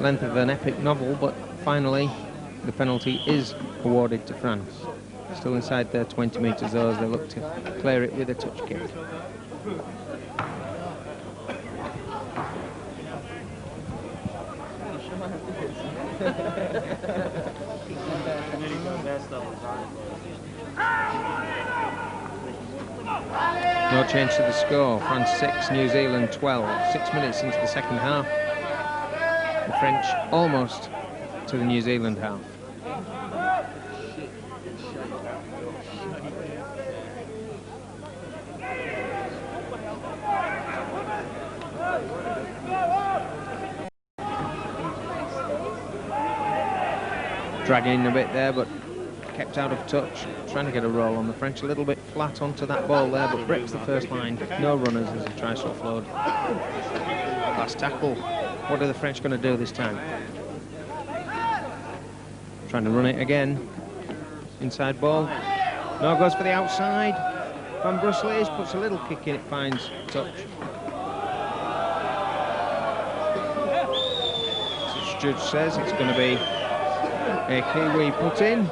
length of an epic novel, but finally the penalty is awarded to France. Still inside their 20 metres though, as they look to clear it with a touch kick. No change to the score. France 6, New Zealand 12. 6 minutes into the second half. The French almost to the New Zealand half. Dragging a bit there, but kept out of touch. Trying to get a roll on the French. A little bit flat onto that ball there, but breaks the first line. No runners as he tries to offload. Last tackle. What are the French going to do this time? Trying to run it again. Inside ball. No, goes for the outside. Van Brusselaars puts a little kick in, it finds touch. As the judge says, it's going to be a Kiwi put in.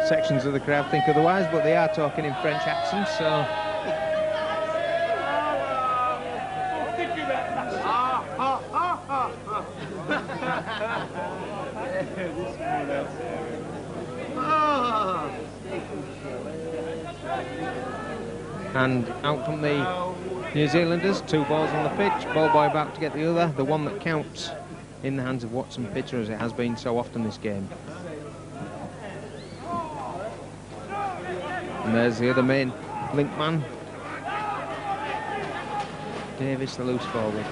Sections of the crowd think otherwise, but they are talking in French accents, so... And out from the New Zealanders, 2 balls on the pitch, ball boy about to get the other, the one that counts in the hands of Watson Pitter, as it has been so often this game. And there's the other main link man, Davis, the loose forward.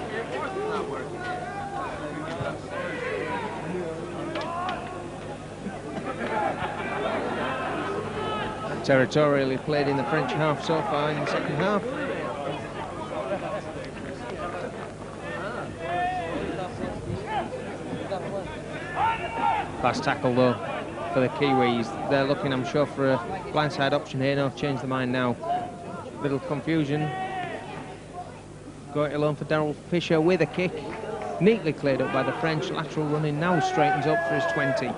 Territorially played in the French half so far in the second half. Fast tackle though for the Kiwis. They're looking, I'm sure, for a blindside option here. No, change the mind now. Little confusion. Go it alone for Daryl Fisher with a kick. Neatly cleared up by the French. Lateral running now straightens up for his 20.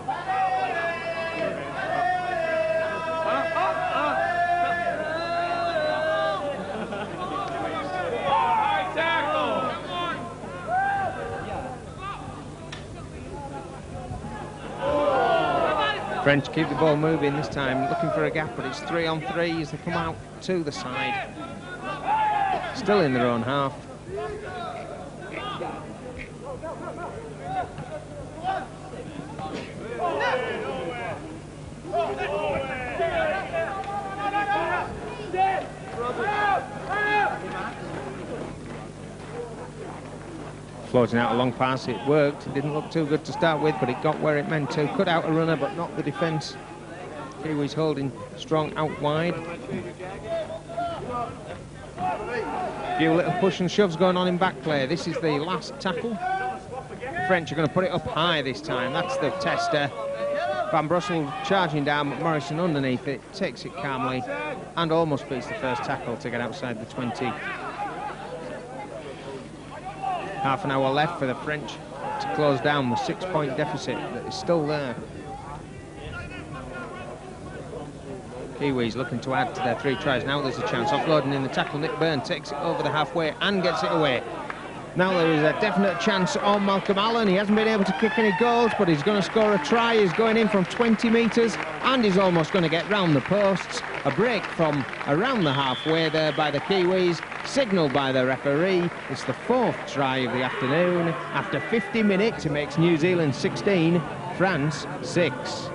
French keep the ball moving this time, looking for a gap, but it's 3 on 3 as they come out to the side. Still in their own half. Floating out a long pass, it worked. It didn't look too good to start with, but it got where it meant to. Cut out a runner, but not the defence. Kiwis holding strong out wide. A few little push and shoves going on in back play. This is the last tackle. French are going to put it up high this time. That's the tester. Van Brussel charging down, but Morrison underneath it, takes it calmly, and almost beats the first tackle to get outside the 20. Half an hour left for the French to close down the 6-point deficit that is still there. Kiwis looking to add to their 3 tries. Now there's a chance. Offloading in the tackle. Nick Byrne takes it over the halfway and gets it away. Now there is a definite chance on Malcolm Allen. He hasn't been able to kick any goals, but he's going to score a try. He's going in from 20 metres and he's almost going to get round the posts. A break from around the halfway there by the Kiwis, signalled by the referee. It's the 4th try of the afternoon. After 50 minutes, it makes New Zealand 16, France 6.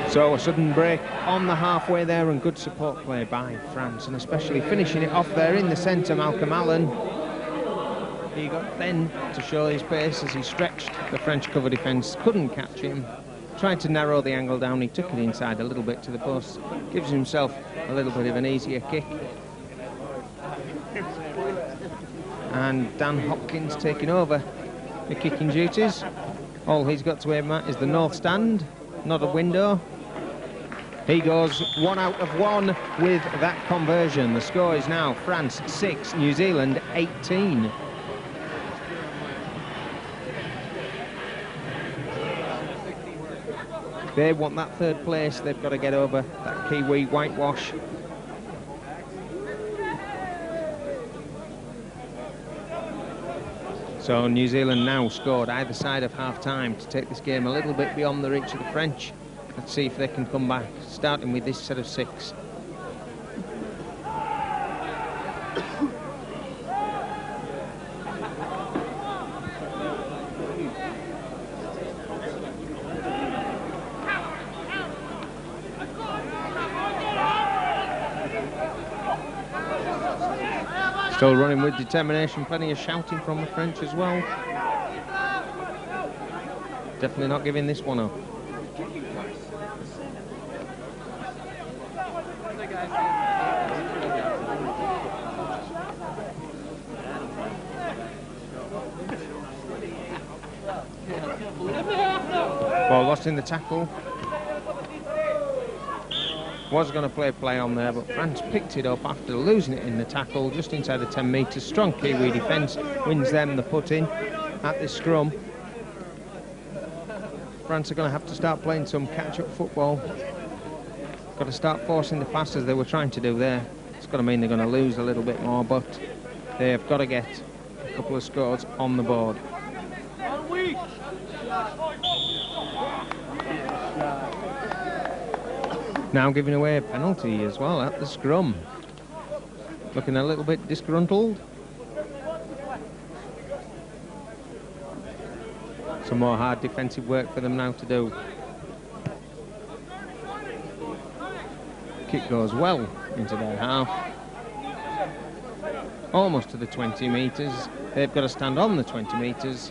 So a sudden break on the halfway there and good support play by France, and especially finishing it off there in the centre, Malcolm Allen. He got then to show his pace as he stretched the French cover defence, couldn't catch him, tried to narrow the angle down, he took it inside a little bit to the post, gives himself a little bit of an easier kick. And Dan Hopkins taking over the kicking duties. All he's got to aim at is the north stand, not a window. He goes 1 out of 1 with that conversion. The score is now France 6, New Zealand 18. They want that 3rd place. They've got to get over that Kiwi whitewash. So New Zealand now scored either side of half-time to take this game a little bit beyond the reach of the French. Let's see if they can come back, starting with this set of 6. Still running with determination, plenty of shouting from the French as well. Definitely not giving this one up. Ball lost in the tackle. Was going to play on there, but France picked it up after losing it in the tackle just inside the 10 metres. Strong Kiwi defence wins them the put-in at this scrum. France are going to have to start playing some catch-up football. Got to start forcing the passes they were trying to do there. It's going to mean they're going to lose a little bit more, but they've got to get a couple of scores on the board. Now giving away a penalty as well at the scrum. Looking a little bit disgruntled. Some more hard defensive work for them now to do. Kick goes well into their half. Almost to the 20 metres. They've got to stand on the 20 metres.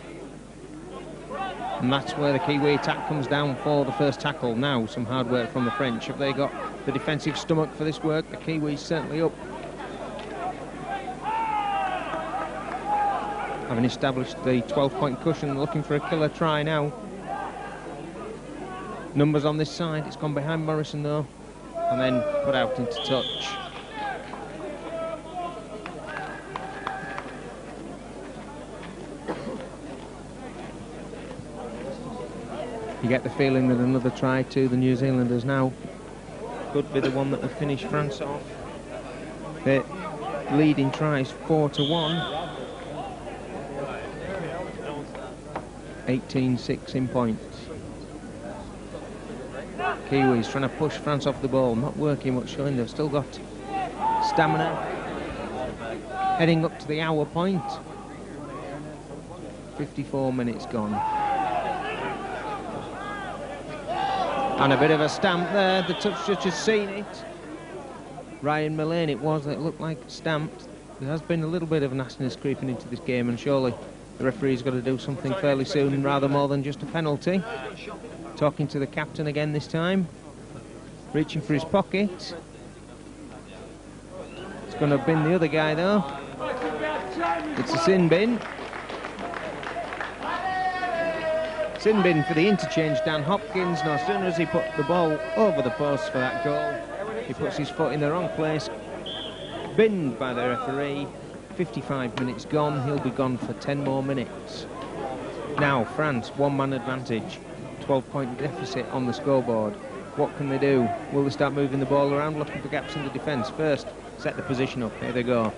And that's where the Kiwi attack comes down for the first tackle. Now some hard work from the French. Have they got the defensive stomach for this work? The Kiwis certainly up. Having established the 12-point cushion, looking for a killer try now. Numbers on this side. It's gone behind Morrison though, and then put out into touch. You get the feeling that another try to the New Zealanders now could be the one that will finish France off. They're leading tries 4-1. 18-6 in points. Kiwis trying to push France off the ball, not working much, showing they've still got stamina. Heading up to the hour point. 54 minutes gone. And a bit of a stamp there, the touch judge has seen it. Ryan Mullane it was, that looked like stamped. There has been a little bit of nastiness creeping into this game, and surely the referee's got to do something fairly soon, rather more than just a penalty. Talking to the captain again this time. Reaching for his pocket. It's going to bin the other guy though. It's a sin bin. Sin bin for the interchange, Dan Hopkins. No sooner as he put the ball over the post for that goal, he puts his foot in the wrong place. Binned by the referee. 55 minutes gone. He'll be gone for 10 more minutes. Now France, one-man advantage. 12-point deficit on the scoreboard. What can they do? Will they start moving the ball around, looking for gaps in the defence? First, set the position up. Here they go.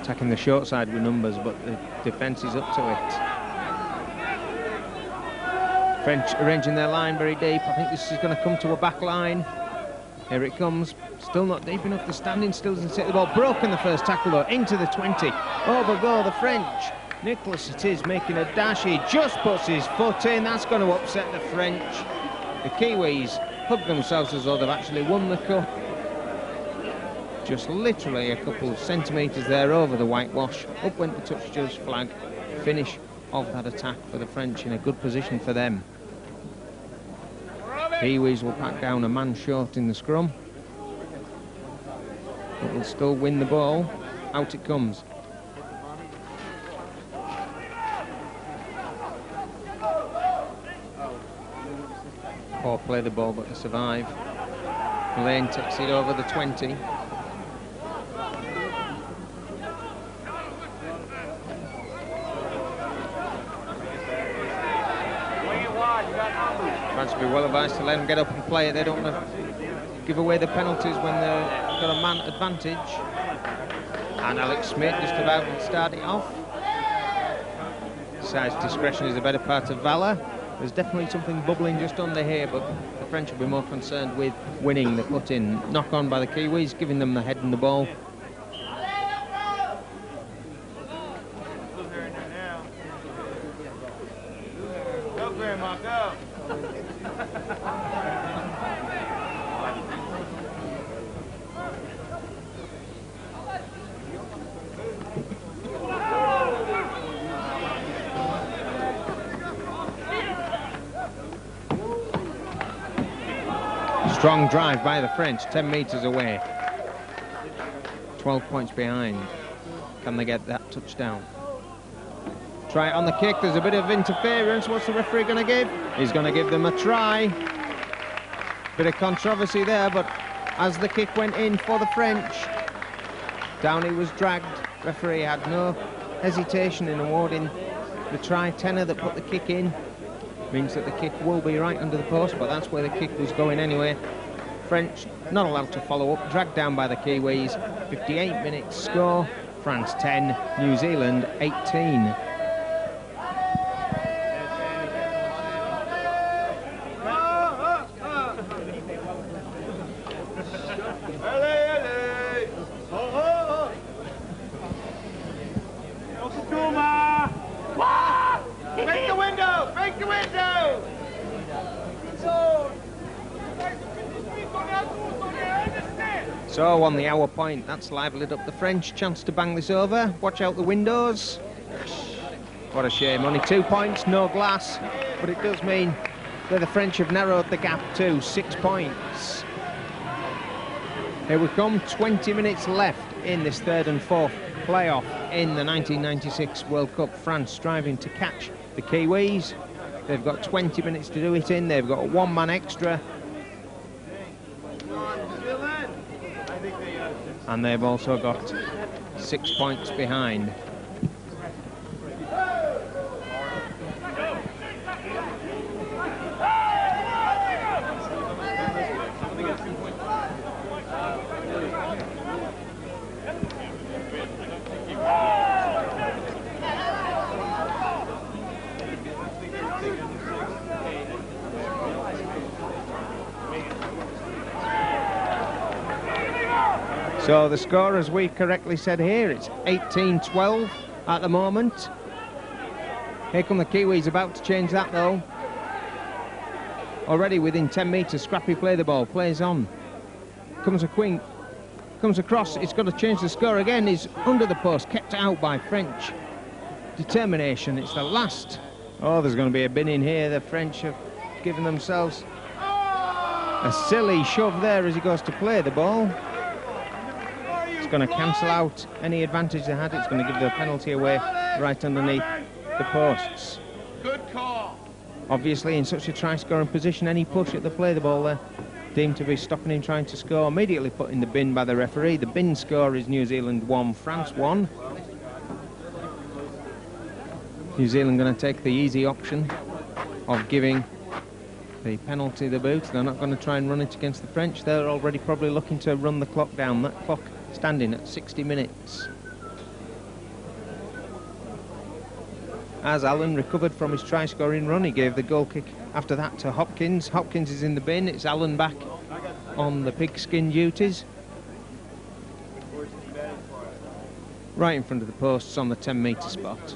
Attacking the short side with numbers, but the defence is up to it. French arranging their line very deep. I think this is going to come to a back line. Here it comes. Still not deep enough. The standing still doesn't set the ball. Broken the first tackle though, into the 20. Over go the French. Nicholas it is making a dash. He just puts his foot in. That's going to upset the French. The Kiwis hug themselves as though they've actually won the cup. Just literally a couple of centimetres there over the whitewash. Up went the touch judge flag. Finish of that attack for the French in a good position for them. Kiwis will pack down a man short in the scrum. But will still win the ball. Out it comes. Or play the ball but to survive. Lane takes it over the 20. France will be well advised to let them get up and play it. They don't want to give away the penalties when they've got a man advantage. And Alex Smith just about to start it off. Decides discretion is the better part of valour. There's definitely something bubbling just under here, but the French will be more concerned with winning the put-in. Knock on by the Kiwis, giving them the head and the ball. Go, Grandma, go. Strong drive by the French, 10 metres away. 12 points behind. Can they get that touchdown? Try it on the kick, there's a bit of interference. What's the referee going to give? He's going to give them a try. Bit of controversy there, but as the kick went in for the French, down he was dragged. Referee had no hesitation in awarding the try. Tenor that put the kick in means that the kick will be right under the post, but that's where the kick was going anyway. French not allowed to follow up, dragged down by the Kiwis. 58 minutes score, France 10, New Zealand 18. So on the hour point, that's livened up the French. Chance to bang this over. Watch out the windows. What a shame, only 2 points, no glass, but it does mean that the French have narrowed the gap to 6 points. Here we come, 20 minutes left in this third and fourth playoff in the 1996 World Cup. France striving to catch the Kiwis. They've got 20 minutes to do it in. They've got one man extra. And they've also got 6 points behind. So the score, as we correctly said here, it's 18-12 at the moment. Here come the Kiwis, about to change that though. Already within 10 metres, Scrappy play the ball, plays on. Comes a queen, comes across, it's got to change the score again. He's under the post, kept out by French. Determination, it's the last. Oh, there's going to be a bin in here. The French have given themselves a silly shove there as he goes to play the ball. It's going to cancel out any advantage they had. It's going to give the penalty away right underneath the posts. Good call. Obviously, in such a try-scoring position, any push at the play the ball there deemed to be stopping him trying to score. Immediately put in the bin by the referee. The bin score is New Zealand 1, France 1. New Zealand going to take the easy option of giving the penalty the boot. They're not going to try and run it against the French. They're already probably looking to run the clock down. That clock standing at 60 minutes. As Allen recovered from his try-scoring run, he gave the goal kick after that to Hopkins. Hopkins is in the bin. It's Allen back on the pigskin duties. Right in front of the posts on the 10-metre spot.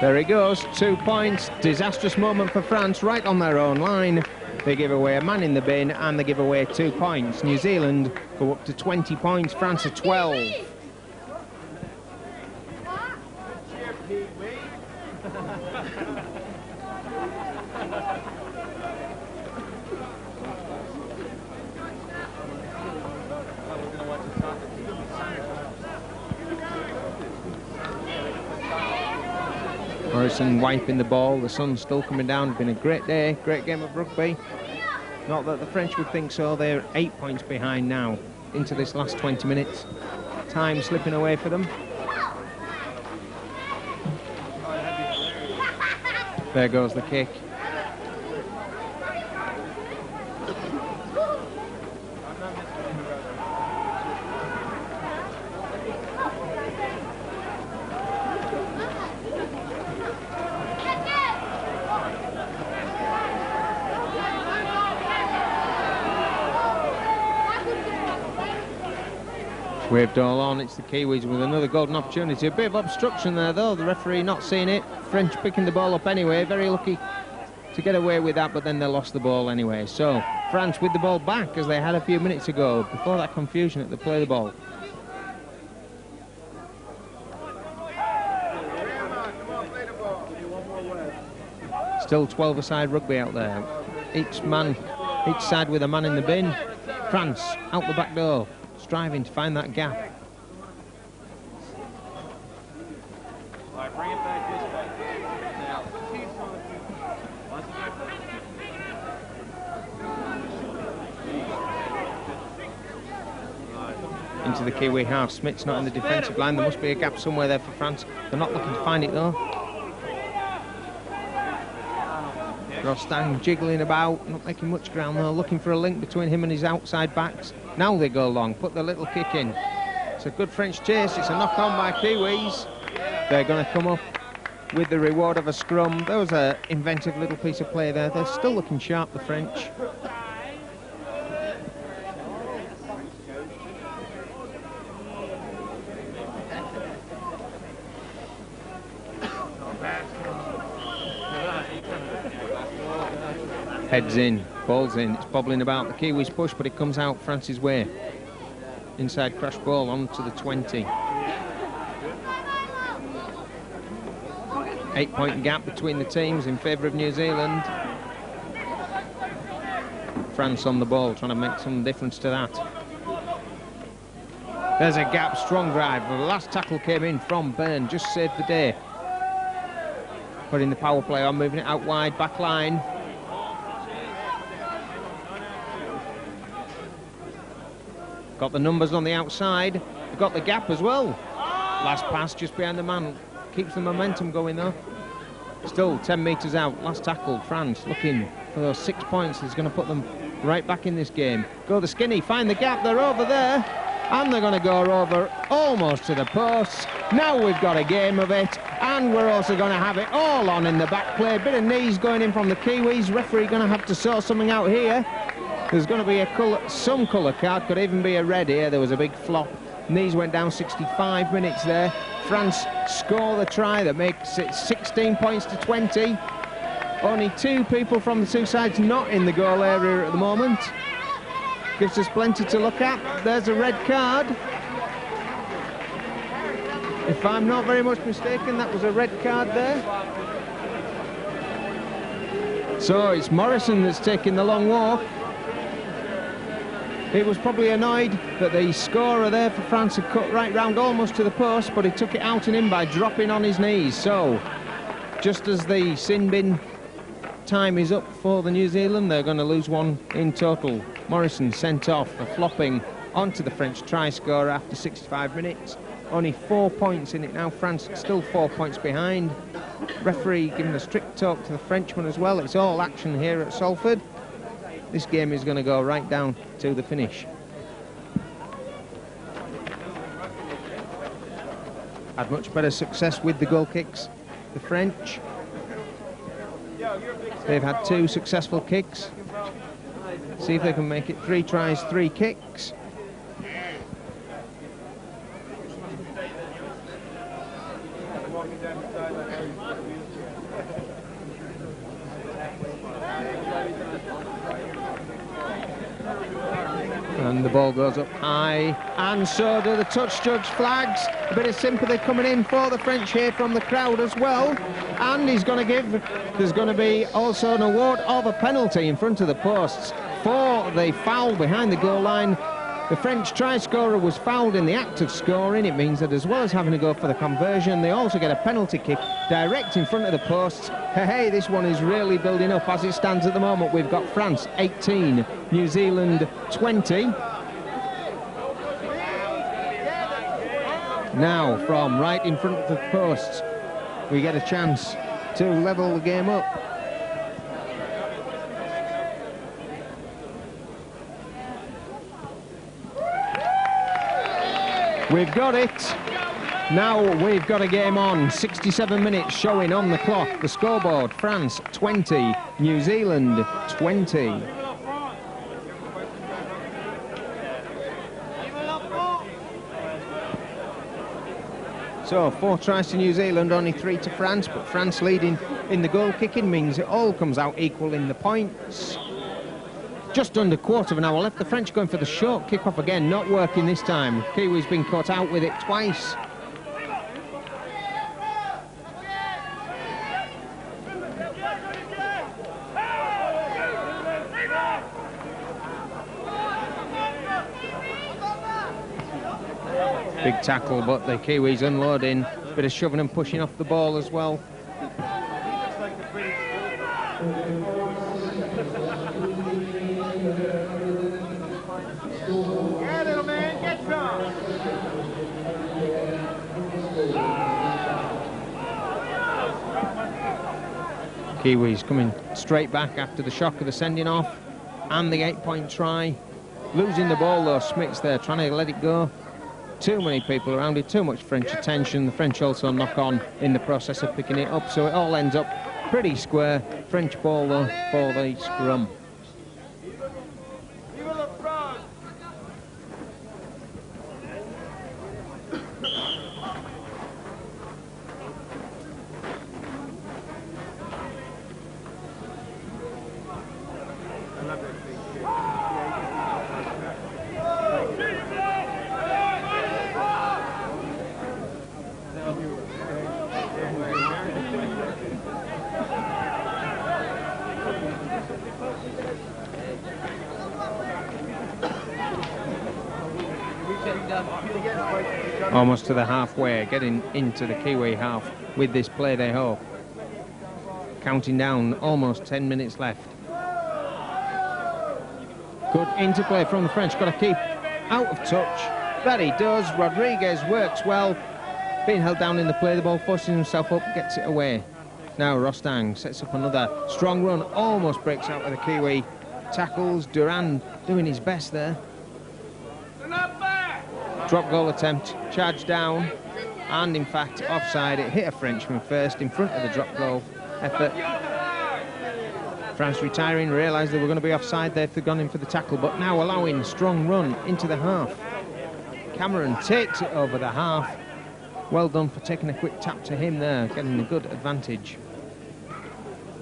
There he goes, 2 points. Disastrous moment for France right on their own line. They give away a man in the bin and they give away 2 points. New Zealand go up to 20 points, France are 12. Morrison wiping the ball, the sun's still coming down. It's been a great day, great game of rugby. Not that the French would think so. They're 8 points behind now into this last 20 minutes. Time slipping away for them. There goes the kick. Waved all on, it's the Kiwis with another golden opportunity. A bit of obstruction there though, the referee not seeing it. French picking the ball up anyway, very lucky to get away with that, but then they lost the ball anyway. So France with the ball back as they had a few minutes ago, before that confusion at the play the ball. Still 12-a-side rugby out there. Each side with a man in the bin. France out the back door, striving to find that gap. Into the Kiwi half. Smith's not in the defensive line. There must be a gap somewhere there for France. They're not looking to find it though. Rostang jiggling about, not making much ground though, looking for a link between him and his outside backs. Now they go long, put the little kick in. It's a good French chase, it's a knock on by Kiwis. They're going to come up with the reward of a scrum. There was an inventive little piece of play there. They're still looking sharp, the French. Heads in, ball's in, it's bobbling about. The Kiwis push, but it comes out France's way. Inside crash ball onto the 20. 8-point gap between the teams in favour of New Zealand. France on the ball, trying to make some difference to that. There's a gap, strong drive. The last tackle came in from Byrne, just saved the day. Putting the power play on, moving it out wide, back line. Got the numbers on the outside. They've got the gap as well. Last pass just behind the man. Keeps the momentum going though. Still 10 metres out. Last tackle. France looking for those 6 points. That's going to put them right back in this game. Go the skinny. Find the gap. They're over there. And they're going to go over almost to the posts. Now we've got a game of it. And we're also going to have it all on in the back play. Bit of knees going in from the Kiwis. Referee going to have to sort something out here. There's going to be some colour card, could even be a red here. There was a big flop. Knees went down 65 minutes there. France score the try that makes it 16 points to 20. Only 2 people from the 2 sides not in the goal area at the moment. Gives us plenty to look at. There's a red card. If I'm not very much mistaken, that was a red card there. So it's Morrison that's taking the long walk. He was probably annoyed that the scorer there for France had cut right round almost to the post, but he took it out and in by dropping on his knees. So, just as the sin bin time is up for the New Zealand, they're going to lose 1 in total. Morrison sent off for flopping onto the French try scorer after 65 minutes. Only 4 points in it now. France still 4 points behind. Referee giving a strict talk to the Frenchman as well. It's all action here at Salford. This game is going to go right down to the finish. Had much better success with the goal kicks, the French. They've had 2 successful kicks. See if they can make it 3 tries, 3 kicks. And the ball goes up high, and so do the touch judge flags. A bit of sympathy coming in for the French here from the crowd as well. And he's going to give, there's going to be also an award of a penalty in front of the posts for the foul behind the goal line. The French try scorer was fouled in the act of scoring. It means that as well as having to go for the conversion, they also get a penalty kick direct in front of the posts. Hey, this one is really building up as it stands at the moment. We've got France 18, New Zealand 20. Now, from right in front of the posts, we get a chance to level the game up. We've got it. Now we've got a game on. 67 minutes showing on the clock. The scoreboard, France 20, New Zealand 20. So 4 tries to New Zealand, only 3 to France, but France leading in the goal kicking means it all comes out equal in the points. Just under quarter of an hour left. The French going for the short kick-off again, not working this time. Kiwi's been caught out with it twice. Big tackle, but the Kiwis unloading. Bit of shoving and pushing off the ball as well. Yeah, little man, get some. Kiwis coming straight back after the shock of the sending off and the 8-point try. Losing the ball though, Smith's there trying to let it go. Too many people around it, too much French attention. The French also knock on in the process of picking it up, so it all ends up pretty square. French ball though for the scrum. Almost to the halfway, getting into the Kiwi half with this play they hope. Counting down, almost 10 minutes left. Good interplay from the French, got to keep out of touch. That he does. Rodriguez works well. Being held down in the play, the ball forcing himself up, gets it away. Now Rostang sets up another strong run, almost breaks out with a Kiwi. Tackles, Duran doing his best there. Drop goal attempt, charged down, and in fact offside. It hit a Frenchman first in front of the drop goal effort. France retiring, realised they were going to be offside there if they'd gone in for the tackle, but now allowing strong run into the half. Cameron takes it over the half. Well done for taking a quick tap to him there, getting a good advantage.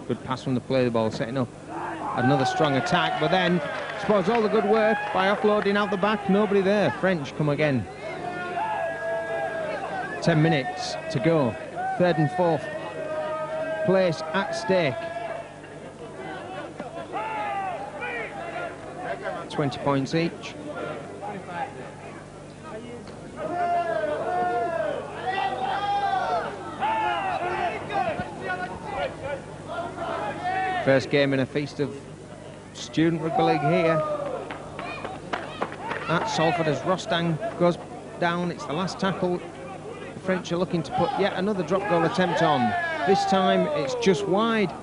Good pass from the play, the ball setting up another strong attack, but then spoils all the good work by offloading out the back. Nobody there. French come again. 10 minutes to go. Third and fourth place at stake. 20 points each. First game in a feast of student rugby league here at Salford as Rostang goes down. It's the last tackle. The French are looking to put yet another drop goal attempt on. This time it's just wide.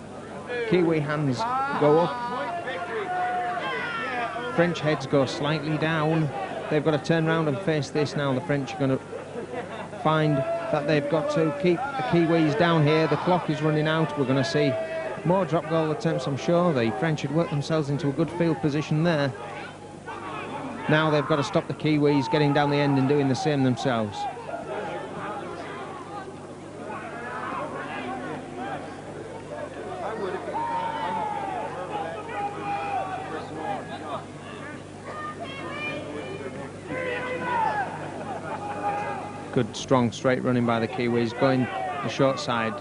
Kiwi hands go up. French heads go slightly down. They've got to turn around and face this now. The French are going to find that they've got to keep the Kiwis down here. The clock is running out. We're going to see more drop goal attempts, I'm sure. The French had worked themselves into a good field position there. Now they've got to stop the Kiwis getting down the end and doing the same themselves. Good, strong, straight running by the Kiwis, going the short side.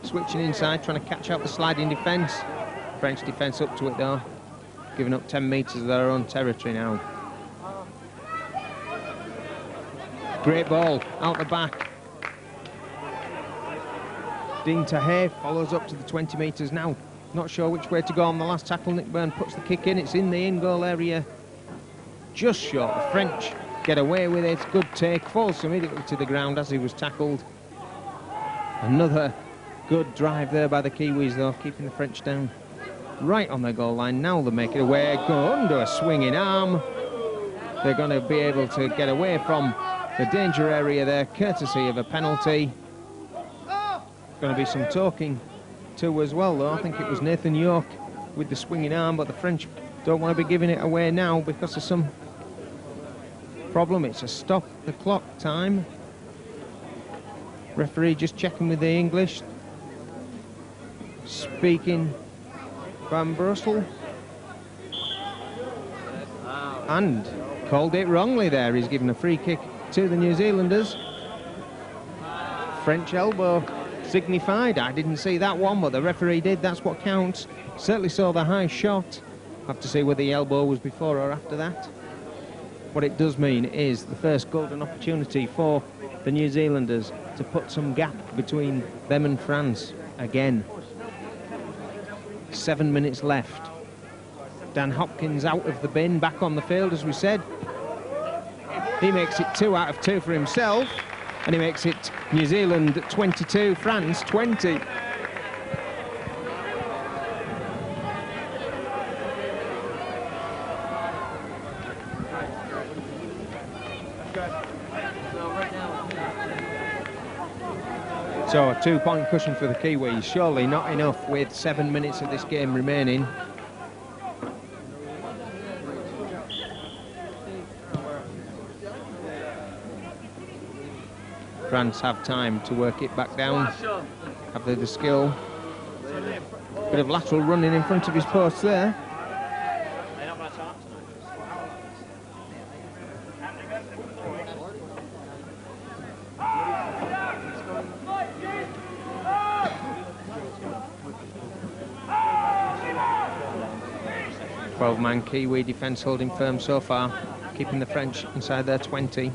Switching inside, trying to catch out the sliding defence. French defence up to it though, giving up 10 metres of their own territory now. Great ball, out the back. Dean Tahay follows up to the 20 metres now. Not sure which way to go on the last tackle. Nick Byrne puts the kick in, it's in the in-goal area. Just short, the French get away with it. Good take, falls immediately to the ground as he was tackled. Another good drive there by the Kiwis though, keeping the French down right on their goal line. Now they make it away, go under a swinging arm. They're going to be able to get away from the danger area there, courtesy of a penalty. Going to be some talking to as well though. I think it was Nathan York with the swinging arm, but the French don't want to be giving it away now because of some problem. It's a stop the clock time. Referee just checking with the English. Speaking Van Brussel. And called it wrongly there. He's given a free kick to the New Zealanders. French elbow signified. I didn't see that one, but the referee did. That's what counts. Certainly saw the high shot. Have to see whether the elbow was before or after that. what it does mean is the first golden opportunity for the New Zealanders to put some gap between them and France again. 7 minutes left. Dan Hopkins out of the bin, back on the field, as we said. He makes it 2 out of 2 for himself, and he makes it New Zealand 22, France 20. So a 2-point cushion for the Kiwis, surely not enough with 7 minutes of this game remaining. France have time to work it back down. Have they the skill? Bit of lateral running in front of his post there. Man Kiwi defence holding firm so far, keeping the French inside their 20.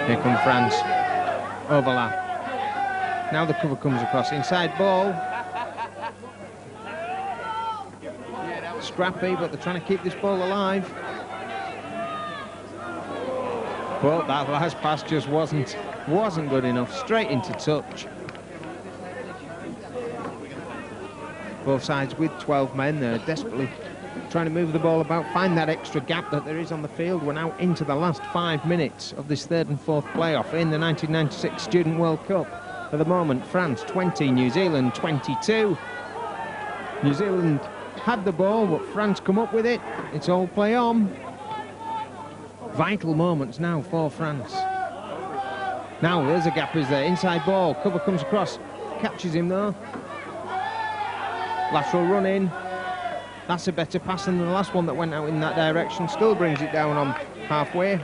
Here come France. Overlap. Now the cover comes across. Inside ball. Scrappy, but they're trying to keep this ball alive. But that last pass just wasn't good enough. Straight into touch. Both sides with 12 men. They're desperately trying to move the ball about, find that extra gap that there is on the field. We're now into the last 5 minutes of this 3rd and 4th playoff in the 1996 Student World Cup. At the moment, France 20, New Zealand 22. New Zealand had the ball, but France come up with it. It's all play on. Vital moments now for France. Now there's a gap, is there? Inside ball, cover comes across, catches him though. Lateral run in. That's a better pass than the last one that went out in that direction. Still brings it down on halfway.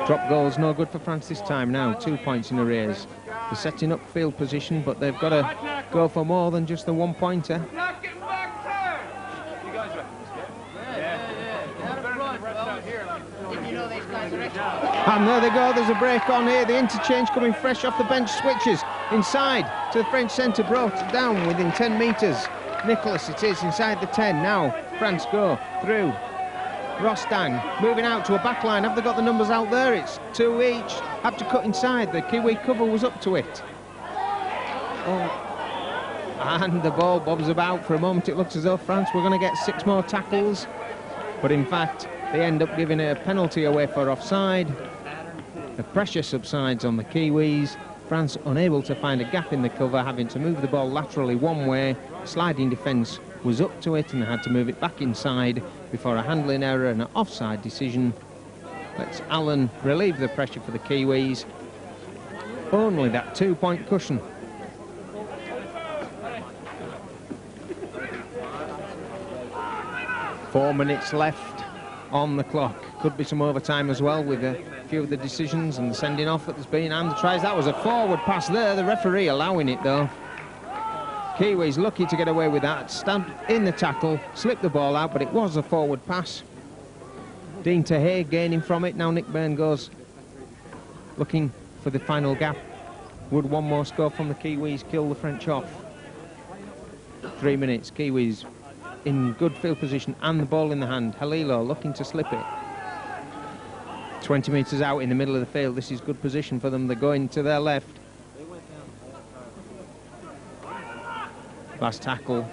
Drop goals, no good for France this time now. 2 points in arrears. They're setting up field position, but they've got to go for more than just the 1-pointer. And there they go, there's a break on here. The interchange coming fresh off the bench, switches inside to the French centre, brought it down within 10 metres. Nicholas it is, inside the 10. Now France go through. Rostang moving out to a back line. Have they got the numbers out there? It's 2 each. Have to cut inside. The Kiwi cover was up to it. Oh. And the ball bobs about. For a moment it looks as though France were going to get 6 more tackles, but in fact they end up giving a penalty away for offside. The pressure subsides on the Kiwis. France unable to find a gap in the cover, having to move the ball laterally one way. Sliding defence was up to it and had to move it back inside before a handling error and an offside decision lets Allen relieve the pressure for the Kiwis. Only that 2-point cushion. Four minutes left on the clock. Could be some overtime as well with a few of the decisions and the sending off that there's been and the tries. That was a forward pass there, the referee allowing it though. Kiwis lucky to get away with that. Stabbed in the tackle, slipped the ball out, but it was a forward pass. Dean Tahir gaining from it. Now Nick Byrne goes looking for the final gap. Would one more score from the Kiwis kill the French off? 3 minutes, Kiwis in good field position and the ball in the hand. Halilo looking to slip it. 20 metres out in the middle of the field. This is good position for them. They're going to their left. Last tackle.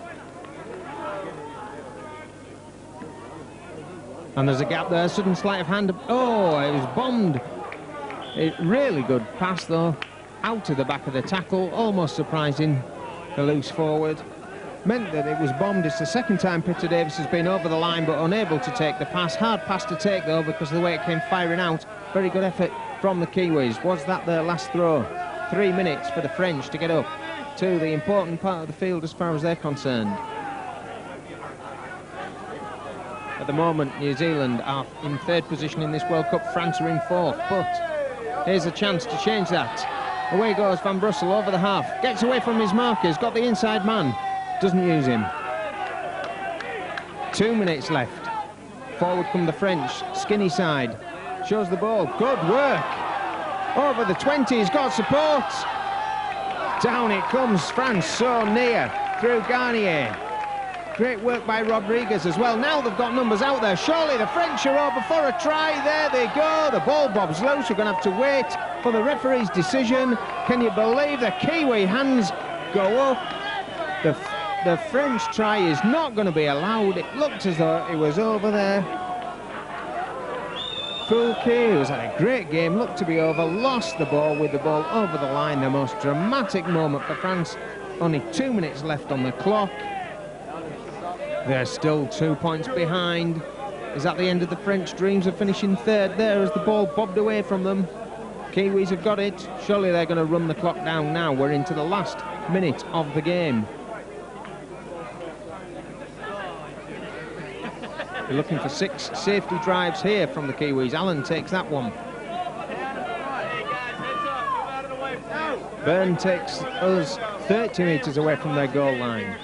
And there's a gap there, sudden sleight of hand. Oh, it was bombed. Really good pass though, out to the back of the tackle, almost surprising the loose forward. Meant that it was bombed. It's the second time Peter Davis has been over the line but unable to take the pass. Hard pass to take though because of the way it came firing out. Very good effort from the Kiwis. Was that their last throw? 3 minutes for the French to get up to the important part of the field as far as they're concerned. At the moment, New Zealand are in third position in this World Cup. France are in fourth, but here's a chance to change that. Away goes Van Brussel over the half. Gets away from his markers, got the inside man. Doesn't use him. 2 minutes left. Forward come the French, skinny side. Shows the ball, good work. Over the 20, he's got support. Down it comes, France so near. Through Garnier. Great work by Rodriguez as well. Now they've got numbers out there. Surely the French are over for a try. There they go. The ball bobs loose. We're going to have to wait for the referee's decision. Can you believe the Kiwi hands go up? The French try is not going to be allowed. It looked as though it was over there. Fulke, who has had a great game, looked to be over, lost the ball with the ball over the line. The most dramatic moment for France. Only 2 minutes left on the clock. They're still 2 points behind. Is that the end of the French dreams of finishing third there as the ball bobbed away from them? Kiwis have got it. Surely they're going to run the clock down now. We're into the last minute of the game. We're looking for 6 safety drives here from the Kiwis. Allen takes that one. Byrne takes us 30 metres away from their goal line.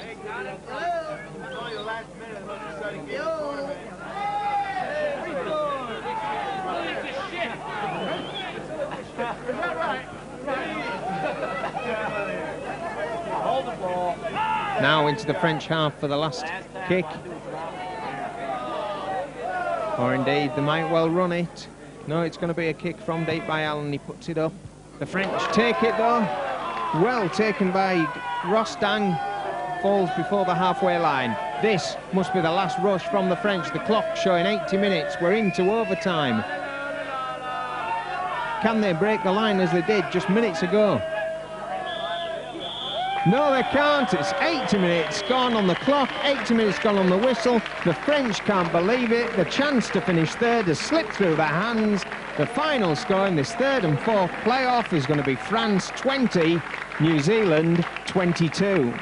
Now into the French half for the last kick. Or indeed, they might well run it. No, it's going to be a kick from deep by Allen. He puts it up. The French take it though. Well taken by Rostang. Falls before the halfway line. This must be the last rush from the French. The clock showing 80 minutes. We're into overtime. Can they break the line as they did just minutes ago? No, they can't. It's 80 minutes gone on the clock, 80 minutes gone on the whistle. The French can't believe it. The chance to finish third has slipped through their hands. The final score in this third and fourth playoff is going to be France 20, New Zealand 22.